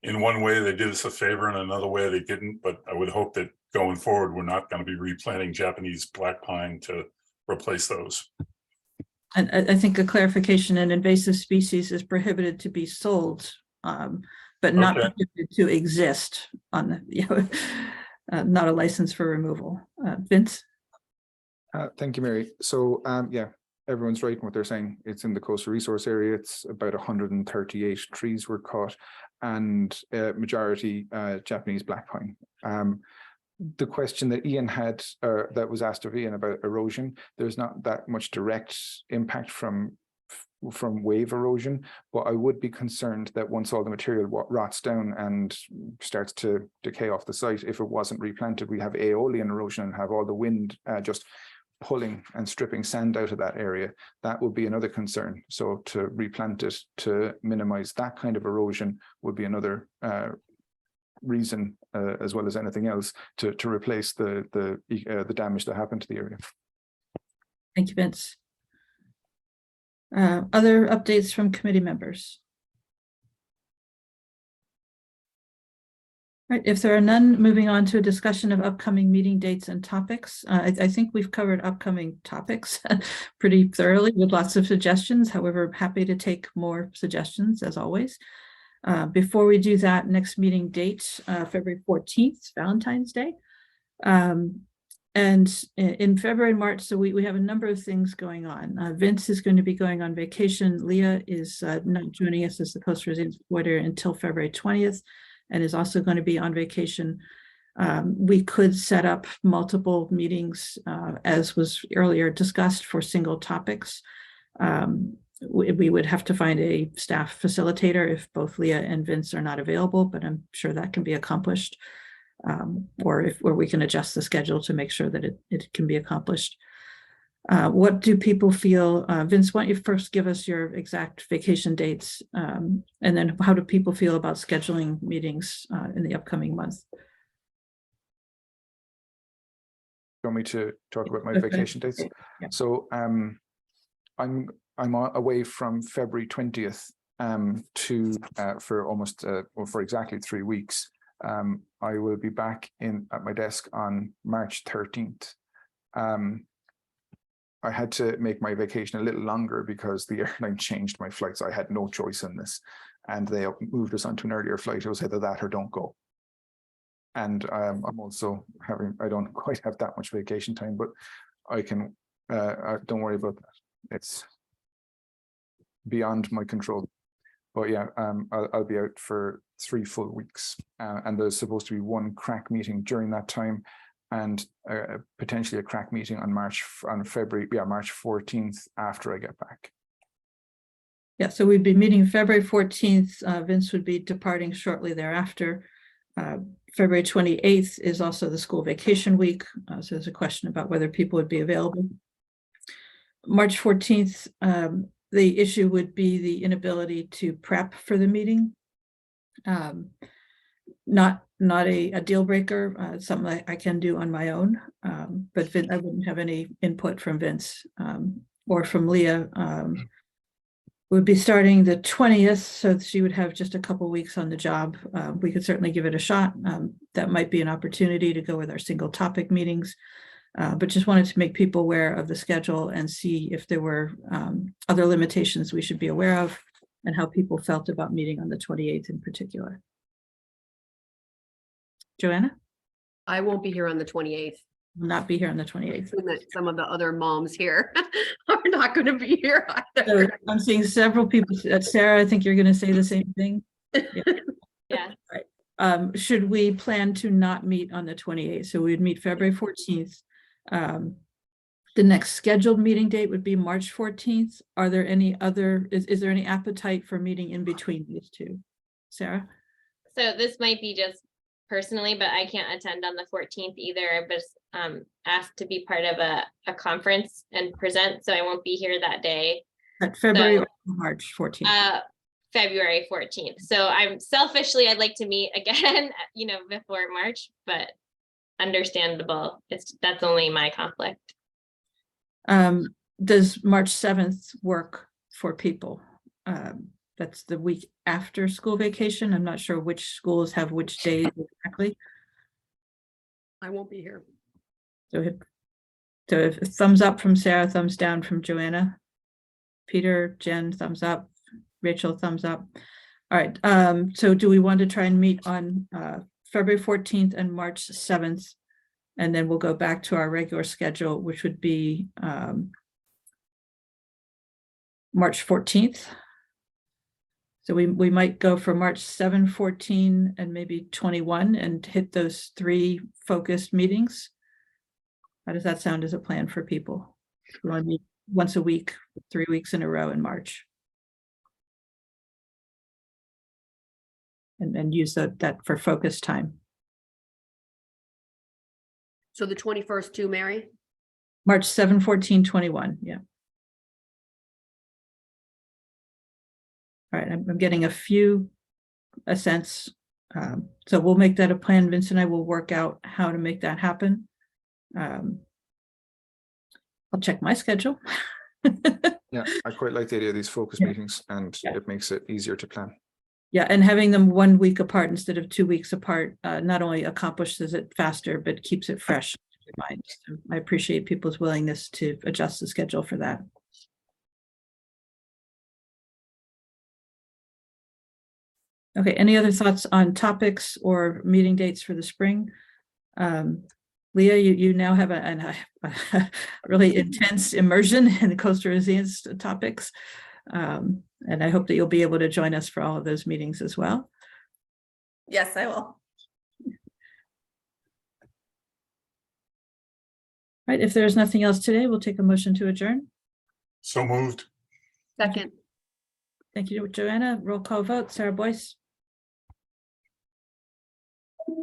in one way they did us a favor, and another way they didn't. But I would hope that going forward, we're not going to be replanting Japanese black pine to replace those. And I think a clarification, an invasive species is prohibited to be sold, but not Okay. prohibited to exist on the, not a license for removal. Vince? Thank you, Mary. So, yeah, everyone's right in what they're saying. It's in the coastal resource area. It's about 138 trees were cut, and majority Japanese black pine. The question that Ian had, that was asked of Ian about erosion, there's not that much direct impact from wave erosion, but I would be concerned that once all the material rots down and starts to decay off the site, if it wasn't replanted, we have aeolian erosion and have all the wind just pulling and stripping sand out of that area. That would be another concern. So to replant it to minimize that kind of erosion would be another reason, as well as anything else, to replace the damage that happened to the area. Thank you, Vince. Other updates from committee members? All right, if there are none, moving on to a discussion of upcoming meeting dates and topics. I think we've covered upcoming topics pretty thoroughly with lots of suggestions. However, happy to take more suggestions as always. Before we do that, next meeting date, February 14th, Valentine's Day. And in February and March, so we have a number of things going on. Vince is going to be going on vacation. Leah is not joining us as the Coastal Resilience Coordinator until February 20th, and is also going to be on vacation. We could set up multiple meetings, as was earlier discussed, for single topics. We would have to find a staff facilitator if both Leah and Vince are not available, but I'm sure that can be accomplished. Or we can adjust the schedule to make sure that it can be accomplished. What do people feel? Vince, why don't you first give us your exact vacation dates, and then how do people feel about scheduling meetings in the upcoming month? You want me to talk about my Okay. vacation dates? Yeah. So I'm away from February 20th to for almost for exactly 3 weeks. I will be back at my desk on March 13th. I had to make my vacation a little longer because the airline changed my flights. I had no choice in this, and they moved us onto an earlier flight. It was either that or don't go. And I'm also I don't quite have that much vacation time, but I can, don't worry about that. It's beyond my control. But yeah, I'll be out for 3 full weeks, and there's supposed to be one crack meeting during that time, and potentially a crack meeting on March 14th after I get back. Yeah, so we'd be meeting February 14th. Vince would be departing shortly thereafter. February 28th is also the school vacation week, so there's a question about whether people would be available. March 14th, the issue would be the inability to prep for the meeting. Not a deal breaker, something I can do on my own, but I wouldn't have any input from Vince or from Leah. Would be starting the 20th, so she would have just a couple weeks on the job. We could certainly give it a shot. That might be an opportunity to go with our single topic meetings. But just wanted to make people aware of the schedule and see if there were other limitations we should be aware of, and how people felt about meeting on the 28th in particular. Joanna? I won't be here on the 28th. Will not be here on the 28th. And that some of the other moms here are not going to be here So either. I'm seeing several people. Sarah, I think you're going to say the same thing. Yeah. Should we plan to not meet on the 28th? So we'd meet February 14th. The next scheduled meeting date would be March 14th. Are there any other, is there any appetite for meeting in between these two? Sarah? So this might be just personally, but I can't attend on the 14th either. I was asked to be part of a conference and present, so I won't be here that day. At February So, or March 14th? February 14th. So I'd like to meet again, before March, but understandable. That's only my conflict. Does March 7th work for people? That's the week after school vacation. I'm not sure which schools have which days exactly. I won't be here. So if thumbs up from Sarah, thumbs down from Joanna. Peter, Jen, thumbs up. Rachel, thumbs up. All right, so do we want to try and meet on February 14th and March 7th? And then we'll go back to our regular schedule, which would be March 14th. So we might go for March 7, 14, and maybe 21 and hit those 3 focused meetings. How does that sound as a plan for people? We want to meet once a week, 3 weeks in a row in March. And use that for focus time. So the 21st too, Mary? March 7, 14, 21, yeah. All right, I'm getting a sense. So we'll make that a plan. Vince and I will work out how to make that happen. I'll check my schedule. Yeah, I quite like the idea of these focus Yeah. meetings, and Yeah. it makes it easier to plan. Yeah, and having them 1 week apart instead of 2 weeks apart, not only accomplishes it faster, but keeps it fresh in your mind. So I appreciate people's willingness to adjust the schedule for that. Okay, any other thoughts on topics or meeting dates for the spring? Leah, you now have a really intense immersion in coastal resilience topics. And I hope that you'll be able to join us for all of those meetings as well. Yes, I will. Right, if there's nothing else today, we'll take a motion to adjourn. So moved. Second. Thank you, Joanna. Roll call vote. Sarah Boyce,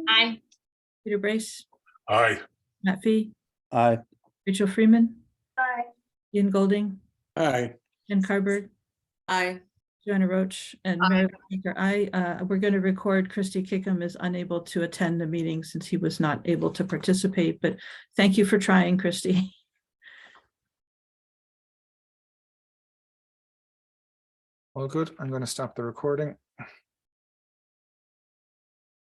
Aye. Peter Brace, Aye. Matt Fee, Aye. Rachel Freeman, Bye. Ian Golding, Aye. Jen Carberg, Aye. Joanna Roach, and Aye. Mary Baker. We're going to record. Christy Kickham is unable to attend the meeting since he was not able to participate, but thank you for trying, Christy. All good. I'm going to stop the recording.